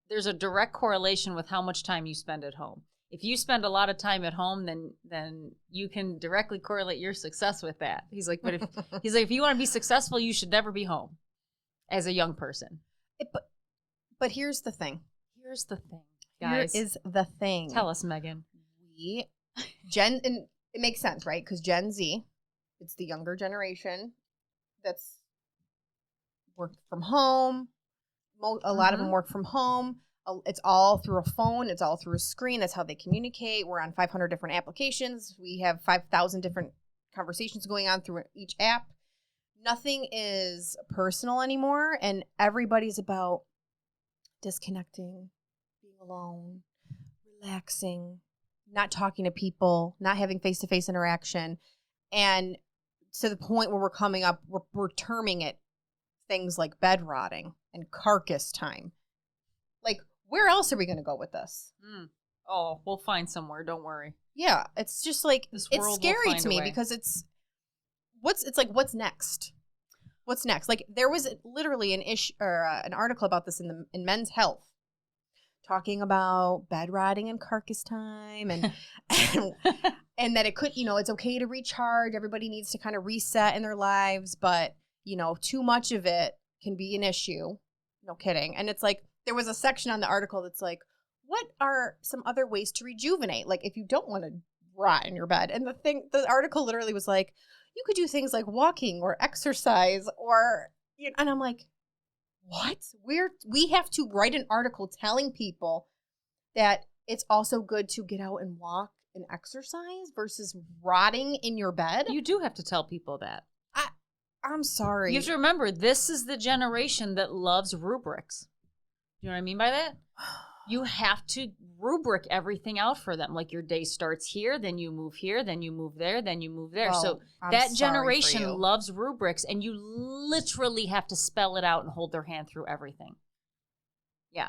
there's a direct correlation with how much time you spend at home. If you spend a lot of time at home, then you can directly correlate your success with that. He's like, but if you want to be successful, you should never be home as a young person. But here's the thing. Guys. Here is the thing. Tell us, Megan. And it makes sense, right? Because Gen Z, it's the younger generation that's worked from home. A lot of them work from home. It's all through a phone. It's all through a screen. That's how they communicate. We're on 500 different applications. We have 5,000 different conversations going on through each app. Nothing is personal anymore, and everybody's about disconnecting, being alone, relaxing, not talking to people, not having face-to-face interaction. And to the point where we're terming it things like bed rotting and carcass time. Like, where else are we going to go with this? Oh, we'll find somewhere. Don't worry. Yeah, it's just like, it's scary to me because it's what's next? What's next? Like, there was literally an article about this in Men's Health, talking about bed rotting and carcass time, and and that it could, it's okay to recharge. Everybody needs to kind of reset in their lives, but too much of it can be an issue. No kidding. And it's like, there was a section on the article that's like, what are some other ways to rejuvenate? Like, if you don't want to rot in your bed. And the article literally was like, you could do things like walking or exercise and I'm like, what? We have to write an article telling people that it's also good to get out and walk and exercise versus rotting in your bed. You do have to tell people that. I'm sorry. You have to remember, this is the generation that loves rubrics. You know what I mean by that? You have to rubric everything out for them. Like, your day starts here, then you move here, then you move there, then you move there. So that generation loves rubrics, and you literally have to spell it out and hold their hand through everything. Yeah.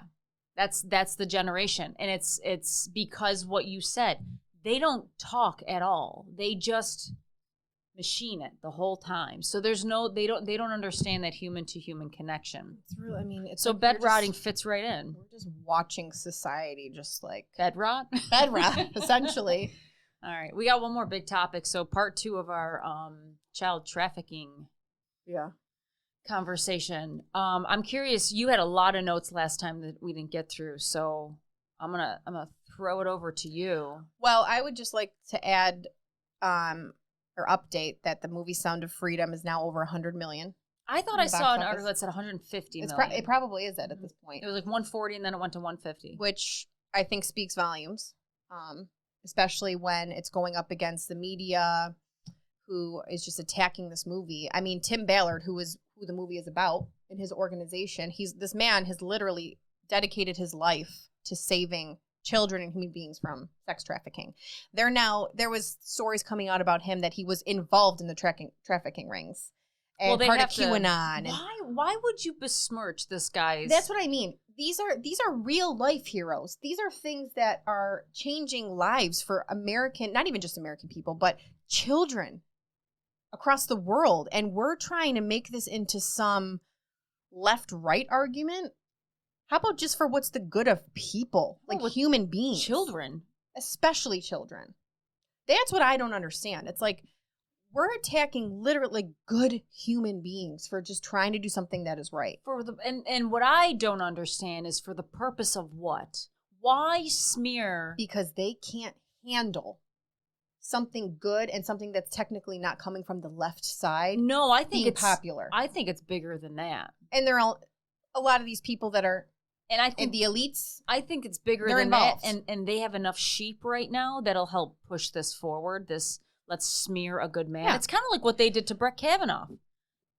That's the generation. And it's because what you said, they don't talk at all. They just machine it the whole time. So there's no, they don't understand that human to human connection. It's really, I mean, it's so like bed rotting fits right in. We're just watching society just like bed rot, essentially. All right, we got one more big topic. So part 2 of our child trafficking conversation. I'm curious. You had a lot of notes last time that we didn't get through, so I'm gonna throw it over to you. Well, I would just like to add or update that the movie Sound of Freedom is now over 100 million. I thought I saw an article that said 150 million. It probably is at this point. It was like 140 and then it went to 150. Which I think speaks volumes, especially when it's going up against the media who is just attacking this movie. I mean, Tim Ballard, who the movie is about, in his organization, this man has literally dedicated his life to saving children and human beings from sex trafficking. There was stories coming out about him that he was involved in the trafficking rings and part of QAnon. Why would you besmirch this guy's? That's what I mean. These are real life heroes. These are things that are changing lives for American, not even just American people, but children across the world. And we're trying to make this into some left-right argument. How about just for what's the good of people, like human beings? Children. Especially children. That's what I don't understand. It's like we're attacking literally good human beings for just trying to do something that is right. And what I don't understand is for the purpose of what? Why smear? Because they can't handle something good and something that's technically not coming from the left side. No, I think it's popular. I think it's bigger than that. And there are a lot of these people that are, and I think the elites. I think it's bigger than involved. that. And they have enough sheep right now that'll help push this forward. This let's smear a good man. Yeah. It's kind of like what they did to Brett Kavanaugh.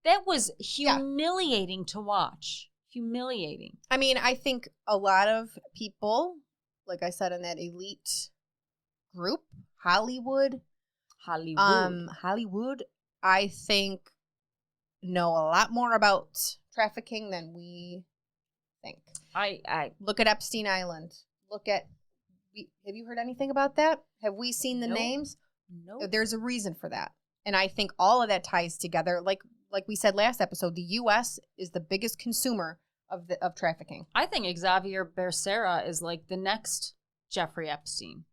That was humiliating to watch. Humiliating. I mean, I think a lot of people, like I said, in that elite group, Hollywood, I think know a lot more about trafficking than we think. I look at Epstein Island. Have you heard anything about that? Have we seen the names? No. There's a reason for that. And I think all of that ties together. Like we said last episode, the U.S. is the biggest consumer of trafficking. I think Xavier Becerra is like the next Jeffrey Epstein.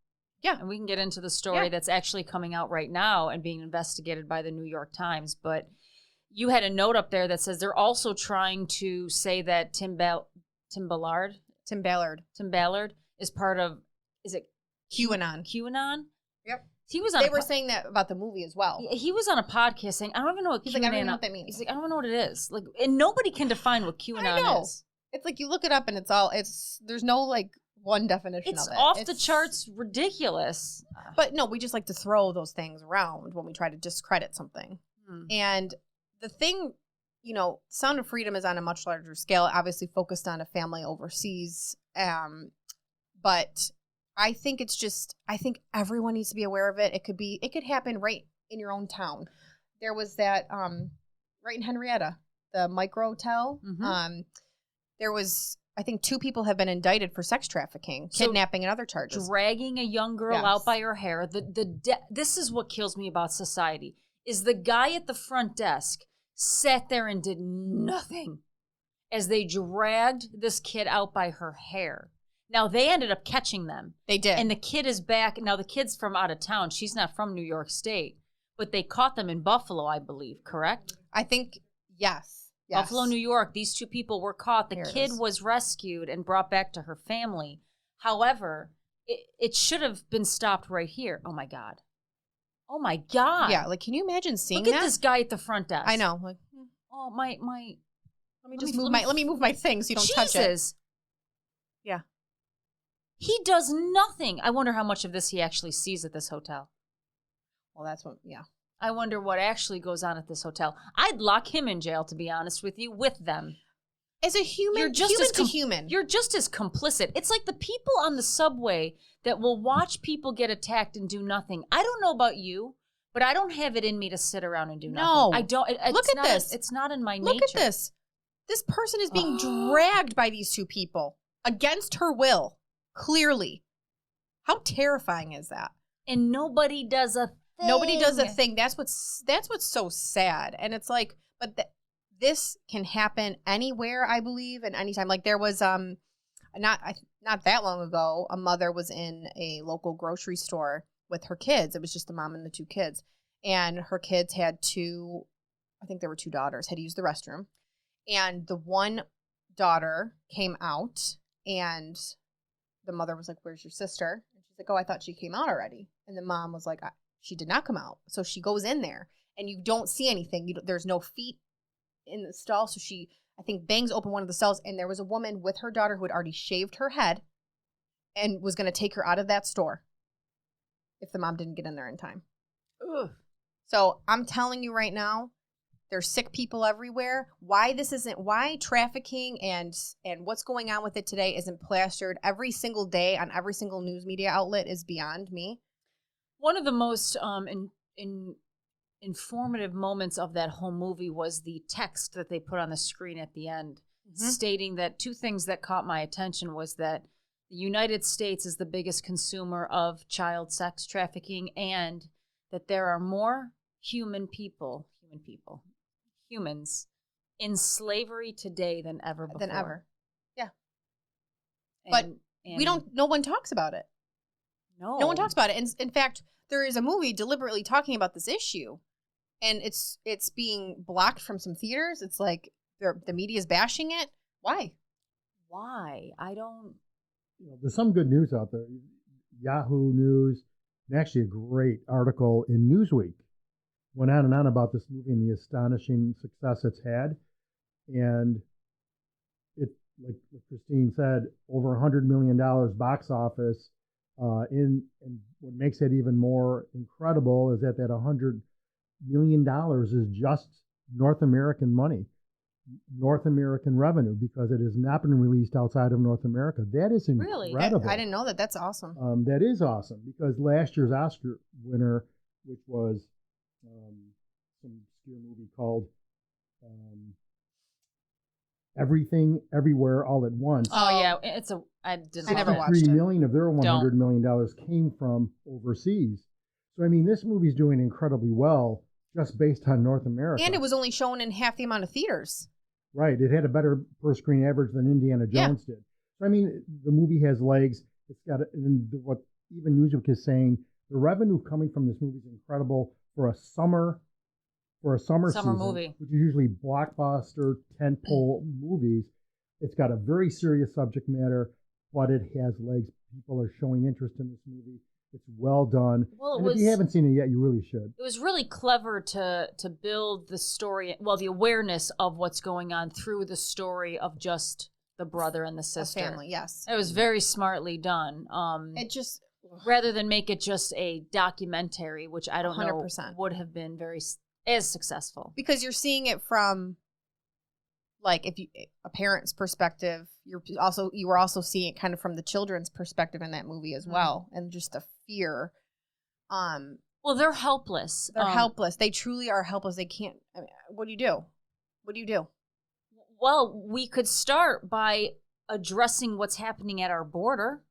Yeah. And we can get into the story that's actually coming out right now and being investigated by the New York Times. But you had a note up there that says they're also trying to say that Tim Ballard is part of, is it QAnon? Yep. They were saying that about the movie as well. He was on a podcast saying, I don't even know what QAnon is. I don't even know what that means. He's like, I don't know what it is. Like, and nobody can define what QAnon is. It's like you look it up and there's no like one definition of it. It's off the charts ridiculous. But no, we just like to throw those things around when we try to discredit something. And the thing, Sound of Freedom is on a much larger scale, obviously focused on a family overseas. But I think I think everyone needs to be aware of it. It could happen right in your own town. There was that, right in Henrietta, the micro hotel. Mm-hmm. There was, I think 2 people have been indicted for sex trafficking, kidnapping, and other charges. Dragging a young girl out by her hair. This is what kills me about society, is the guy at the front desk sat there and did nothing as they dragged this kid out by her hair. Now, they ended up catching them. They did. And the kid is back. Now, the kid's from out of town. She's not from New York State. But they caught them in Buffalo, I believe, correct? I think, yes. Buffalo, New York. These 2 people were caught. The kid was rescued and brought back to her family. However, it should have been stopped right here. Oh, my God. Oh, my God. Yeah, like, can you imagine seeing that? Look at this guy at the front desk. I know. Like, oh, my. Let me move my thing so you don't touch it. Yeah. He does nothing. I wonder how much of this he actually sees at this hotel. Well, that's what, yeah. I wonder what actually goes on at this hotel. I'd lock him in jail, to be honest with you, with them. As a human, human to human. You're just as complicit. It's like the people on the subway that will watch people get attacked and do nothing. I don't know about you, but I don't have it in me to sit around and do nothing. No. I don't. Look at this. It's not in my nature. Look at this. This person is being dragged by these 2 people against her will, clearly. How terrifying is that? And nobody does a Nobody does a thing. That's what's so sad. And it's like, but this can happen anywhere, I believe, and anytime. Like there was not that long ago, a mother was in a local grocery store with her kids. It was just the mom and the 2 kids, and her kids had I think there were 2 daughters, had to use the restroom, and the one daughter came out, and the mother was like, "Where's your sister?" And she's like, "Oh, I thought she came out already." And the mom was like, "She did not come out." So she goes in there, and you don't see anything. There's no feet in the stall, so she, I think, bangs open one of the stalls, and there was a woman with her daughter who had already shaved her head and was going to take her out of that store if the mom didn't get in there in time. Ugh. So I'm telling you right now, there's sick people everywhere. Why trafficking and what's going on with it today isn't plastered every single day on every single news media outlet is beyond me. One of the most informative moments of that whole movie was the text that they put on the screen at the end, stating that 2 things that caught my attention was that the United States is the biggest consumer of child sex trafficking, and that there are more humans in slavery today than ever before. Yeah. But no one talks about it. No one talks about it. And in fact, there is a movie deliberately talking about this issue, and it's being blocked from some theaters. It's like the media is bashing it. Why? I don't. There's some good news out there. Yahoo News, and actually a great article in Newsweek, went on and on about this movie and the astonishing success it's had. And it, like Christine said, over $100 million box office. And what makes it even more incredible is that $100 million is just North American money, North American revenue, because it has not been released outside of North America. That is incredible. Really? I didn't know that. That's awesome. That is awesome, because last year's Oscar winner, which was some obscure movie called Everything, Everywhere, All at Once. Oh yeah, I never watched it. 3 million of their $100 million came from overseas. So I mean, this movie's doing incredibly well just based on North America. And it was only shown in half the amount of theaters. Right. It had a better per screen average than Indiana Jones did. So I mean, the movie has legs. It's got what even Newsweek is saying, the revenue coming from this movie is incredible for a summer season, movie, which is usually blockbuster tentpole movies. It's got a very serious subject matter, but it has legs. People are showing interest in this movie. It's well done. Well, if you haven't seen it yet, you really should. It was really clever to build the story, the awareness of what's going on through the story of just the brother and the sister. A family, yes. It was very smartly done. It just, rather than make it just a documentary, which I don't 100%. Know would have been as successful. Because you're seeing it from, like, a parent's perspective. You were also seeing it kind of from the children's perspective in that movie as well, and just the fear. Well, they're helpless. They're helpless. They truly are helpless. They can't. I mean, what do you do? What do you do? Well, we could start by addressing what's happening at our border,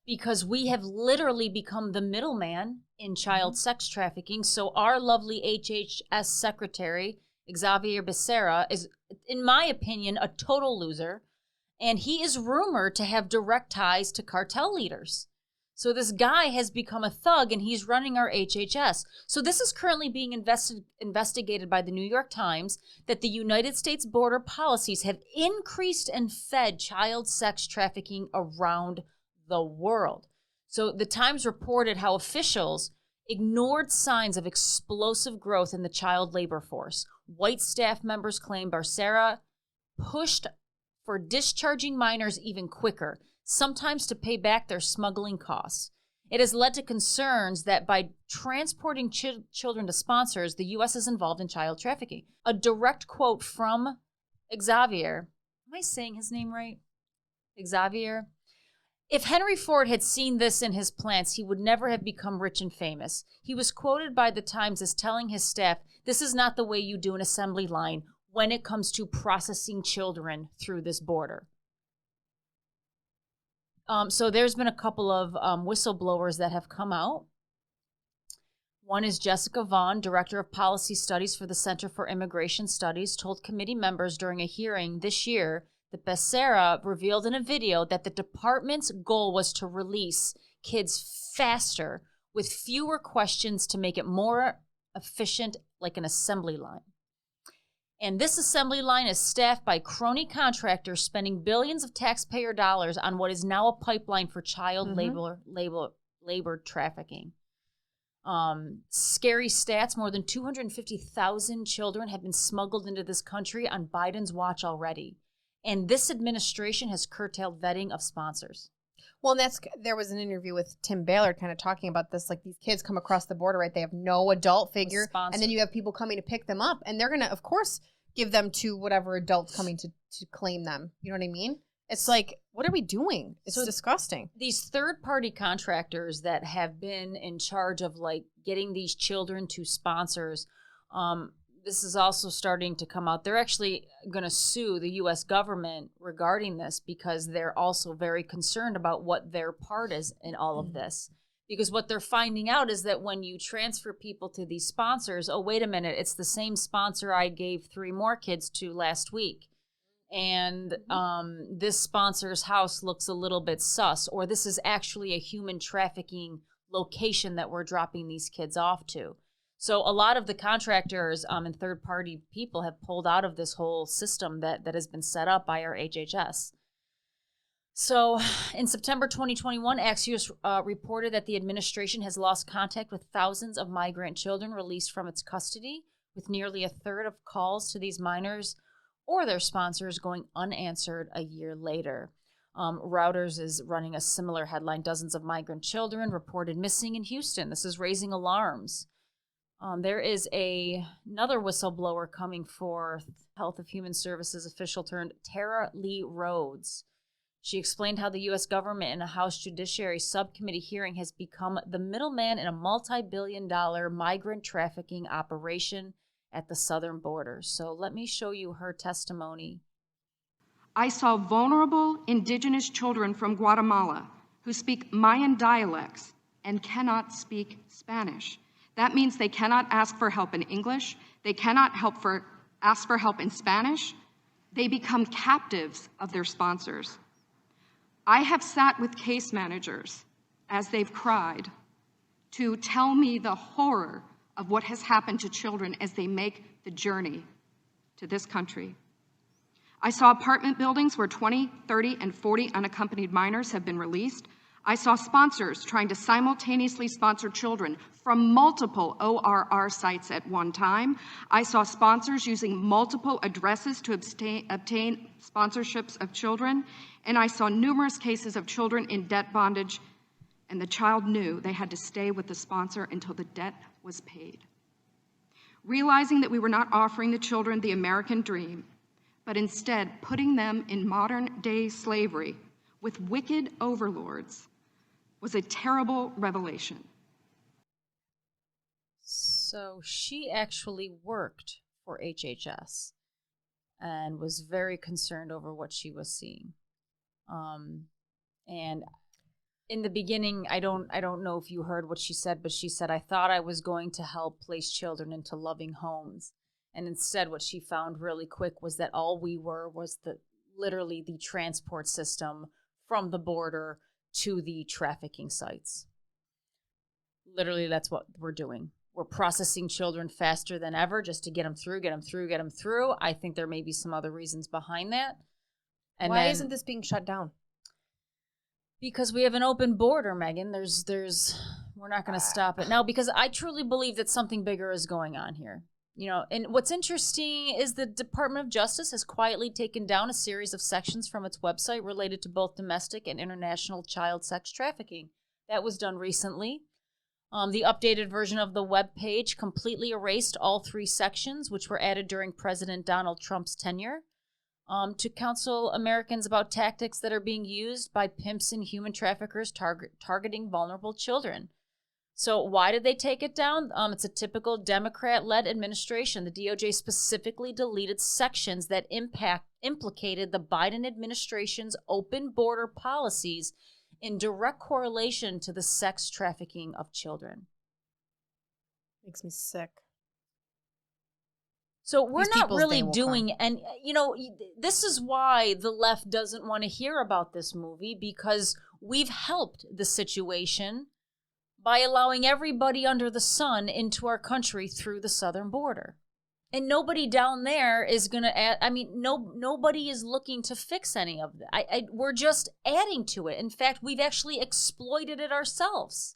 because we have literally become the middleman in child sex trafficking. So our lovely HHS secretary, Xavier Becerra, is, in my opinion, a total loser. And he is rumored to have direct ties to cartel leaders. So this guy has become a thug, and he's running our HHS. So this is currently being investigated by the New York Times, that the United States border policies have increased and fed child sex trafficking around the world. So the Times reported how officials ignored signs of explosive growth in the child labor force. White staff members claim Becerra pushed for discharging minors even quicker, sometimes to pay back their smuggling costs. It has led to concerns that by transporting children to sponsors, the U.S. is involved in child trafficking. A direct quote from Xavier. Am I saying his name right? Xavier? If Henry Ford had seen this in his plants, he would never have become rich and famous. He was quoted by the Times as telling his staff, "This is not the way you do an assembly line when it comes to processing children through this border." So there's been a couple of whistleblowers that have come out. One is Jessica Vaughn, Director of Policy Studies for the Center for Immigration Studies, told committee members during a hearing this year that Becerra revealed in a video that the department's goal was to release kids faster with fewer questions to make it more efficient, like an assembly line. And this assembly line is staffed by crony contractors spending billions of taxpayer dollars on what is now a pipeline for child labor trafficking. Scary stats, more than 250,000 children have been smuggled into this country on Biden's watch already. And this administration has curtailed vetting of sponsors. Well, and there was an interview with Tim Ballard kind of talking about this, like these kids come across the border, right? They have no adult figure, and then you have people coming to pick them up, and they're going to, of course, give them to whatever adult's coming to claim them. You know what I mean? It's like, what are we doing? It's disgusting. These third-party contractors that have been in charge of, like, getting these children to sponsors, this is also starting to come out. They're actually going to sue the U.S. government regarding this because they're also very concerned about what their part is in all of this. Because what they're finding out is that when you transfer people to these sponsors, oh, wait a minute, it's the same sponsor I gave 3 more kids to last week. And this sponsor's house looks a little bit sus, or this is actually a human trafficking location that we're dropping these kids off to. So a lot of the contractors and third-party people have pulled out of this whole system that has been set up by our HHS. So in September 2021, Axios reported that the administration has lost contact with thousands of migrant children released from its custody, with nearly a third of calls to these minors or their sponsors going unanswered a year later. Reuters is running a similar headline. Dozens of migrant children reported missing in Houston. This is raising alarms. There is another whistleblower coming forth, Health of Human Services official turned Tara Lee Rhodes. She explained how the U.S. government in a House Judiciary Subcommittee hearing has become the middleman in a multi-billion-dollar migrant trafficking operation at the southern border. So let me show you her testimony. I saw vulnerable indigenous children from Guatemala who speak Mayan dialects and cannot speak Spanish. That means they cannot ask for help in English. They cannot ask for help in Spanish. They become captives of their sponsors. I have sat with case managers as they've cried to tell me the horror of what has happened to children as they make the journey to this country. I saw apartment buildings where 20, 30, and 40 unaccompanied minors have been released. I saw sponsors trying to simultaneously sponsor children from multiple ORR sites at one time. I saw sponsors using multiple addresses to obtain sponsorships of children. And I saw numerous cases of children in debt bondage, and the child knew they had to stay with the sponsor until the debt was paid. Realizing that we were not offering the children the American dream, but instead putting them in modern-day slavery with wicked overlords, was a terrible revelation. So she actually worked for HHS and was very concerned over what she was seeing. And in the beginning, I don't know if you heard what she said, but she said, I thought I was going to help place children into loving homes. And instead, what she found really quick was that all we were was literally the transport system from the border to the trafficking sites. Literally, that's what we're doing. We're processing children faster than ever just to get them through. I think there may be some other reasons behind that. And why isn't this being shut down? Because we have an open border, Megan. We're not going to stop it now, because I truly believe that something bigger is going on here. You know, and what's interesting is the Department of Justice has quietly taken down a series of sections from its website related to both domestic and international child sex trafficking. That was done recently. The updated version of the web page completely erased all 3 sections, which were added during President Donald Trump's tenure, to counsel Americans about tactics that are being used by pimps and human traffickers targeting vulnerable children. So why did they take it down? It's a typical Democrat-led administration. The DOJ specifically deleted sections that implicated the Biden administration's open border policies in direct correlation to the sex trafficking of children. Makes me sick. So we're These not people's really day will doing, come. and this is why the left doesn't want to hear about this movie, because we've helped the situation by allowing everybody under the sun into our country through the southern border. And nobody down there is going to add, nobody is looking to fix any of that. We're just adding to it. In fact, we've actually exploited it ourselves.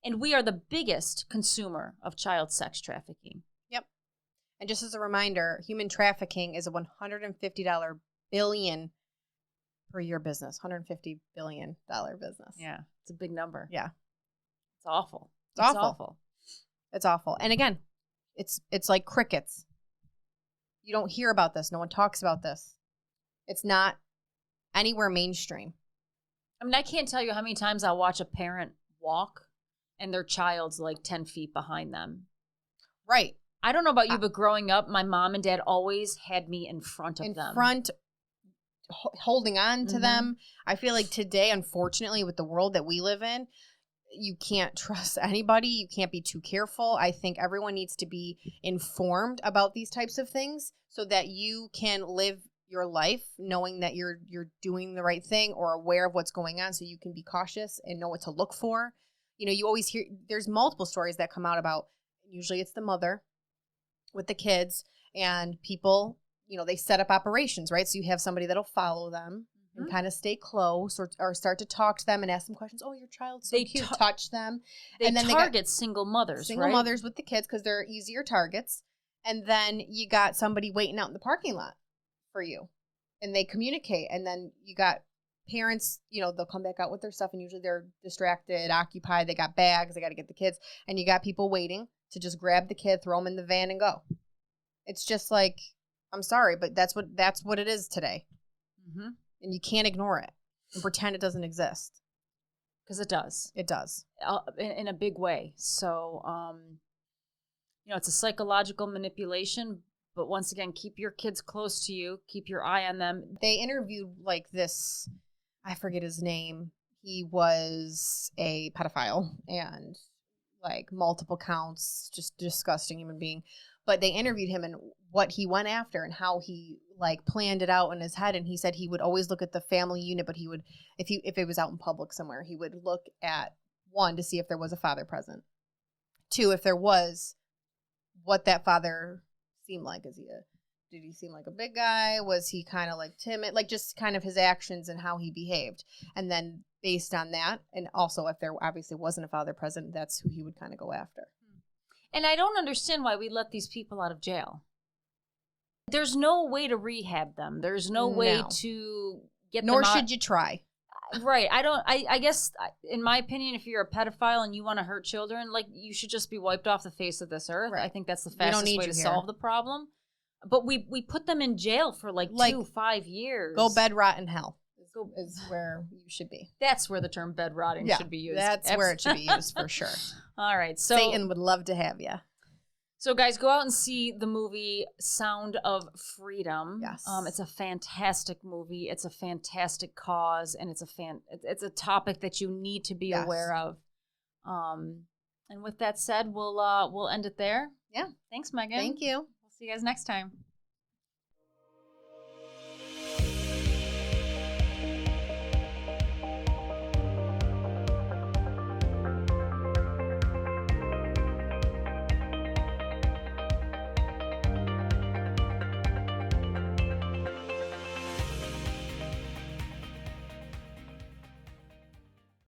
And we are the biggest consumer of child sex trafficking. Yep. And just as a reminder, human trafficking is a $150 billion per year business. $150 billion business. Yeah, it's a big number. Yeah. It's awful. It's awful. It's awful. And again, it's like crickets. You don't hear about this. No one talks about this. It's not anywhere mainstream. I mean, I can't tell you how many times I'll watch a parent walk and their child's like 10 feet behind them. Right. I don't know about you, but growing up, my mom and dad always had me in front of them. In front, holding on to them. I feel like today, unfortunately, with the world that we live in, you can't trust anybody. You can't be too careful. I think everyone needs to be informed about these types of things so that you can live your life knowing that you're doing the right thing or aware of what's going on, so you can be cautious and know what to look for. You always hear, there's multiple stories that come out about, usually it's the mother with the kids, and people, they set up operations, right? So you have somebody that'll follow them and kind of stay close or start to talk to them and ask them questions. Oh, your child's so cute. Touch them. And then target single mothers, single mothers with the kids because they're easier targets. And then you got somebody waiting out in the parking lot for you. And they communicate. And then you got parents, they'll come back out with their stuff, and usually they're distracted, occupied. They got bags. They got to get the kids. And you got people waiting to just grab the kid, throw them in the van, and go. It's just like, I'm sorry, but that's what it is today. Mm-hmm. And you can't ignore it and pretend it doesn't exist. Because it does. It does. In a big way. So, it's a psychological manipulation. But once again, keep your kids close to you. Keep your eye on them. They interviewed like this, I forget his name. He was a pedophile and like multiple counts, just disgusting human being. But they interviewed him and what he went after and how he like planned it out in his head. And he said he would always look at the family unit, but he would, if it was out in public somewhere, he would look at, one, to see if there was a father present. Two, if there was, what that father seemed like. Did he seem like a big guy? Was he kind of like timid? Like just kind of his actions and how he behaved. And then based on that, and also if there obviously wasn't a father present, that's who he would kind of go after. And I don't understand why we let these people out of jail. There's no way to rehab them. There's no way to get them out. Nor should you try. Right. I guess, in my opinion, if you're a pedophile and you want to hurt children, like, you should just be wiped off the face of this earth. Right. I think that's the fastest way to solve the problem. But we put them in jail for like 2-5 years. Go bed rot in hell is where you should be. That's where the term bed rotting should be used. That's where it should be used for sure. All right. So Satan would love to have you. So guys, go out and see the movie Sound of Freedom. Yes. It's a fantastic movie. It's a fantastic cause, and it's a topic that you need to be aware of. And with that said, we'll end it there. Yeah. Thanks, Megan. Thank you. We'll see you guys next time.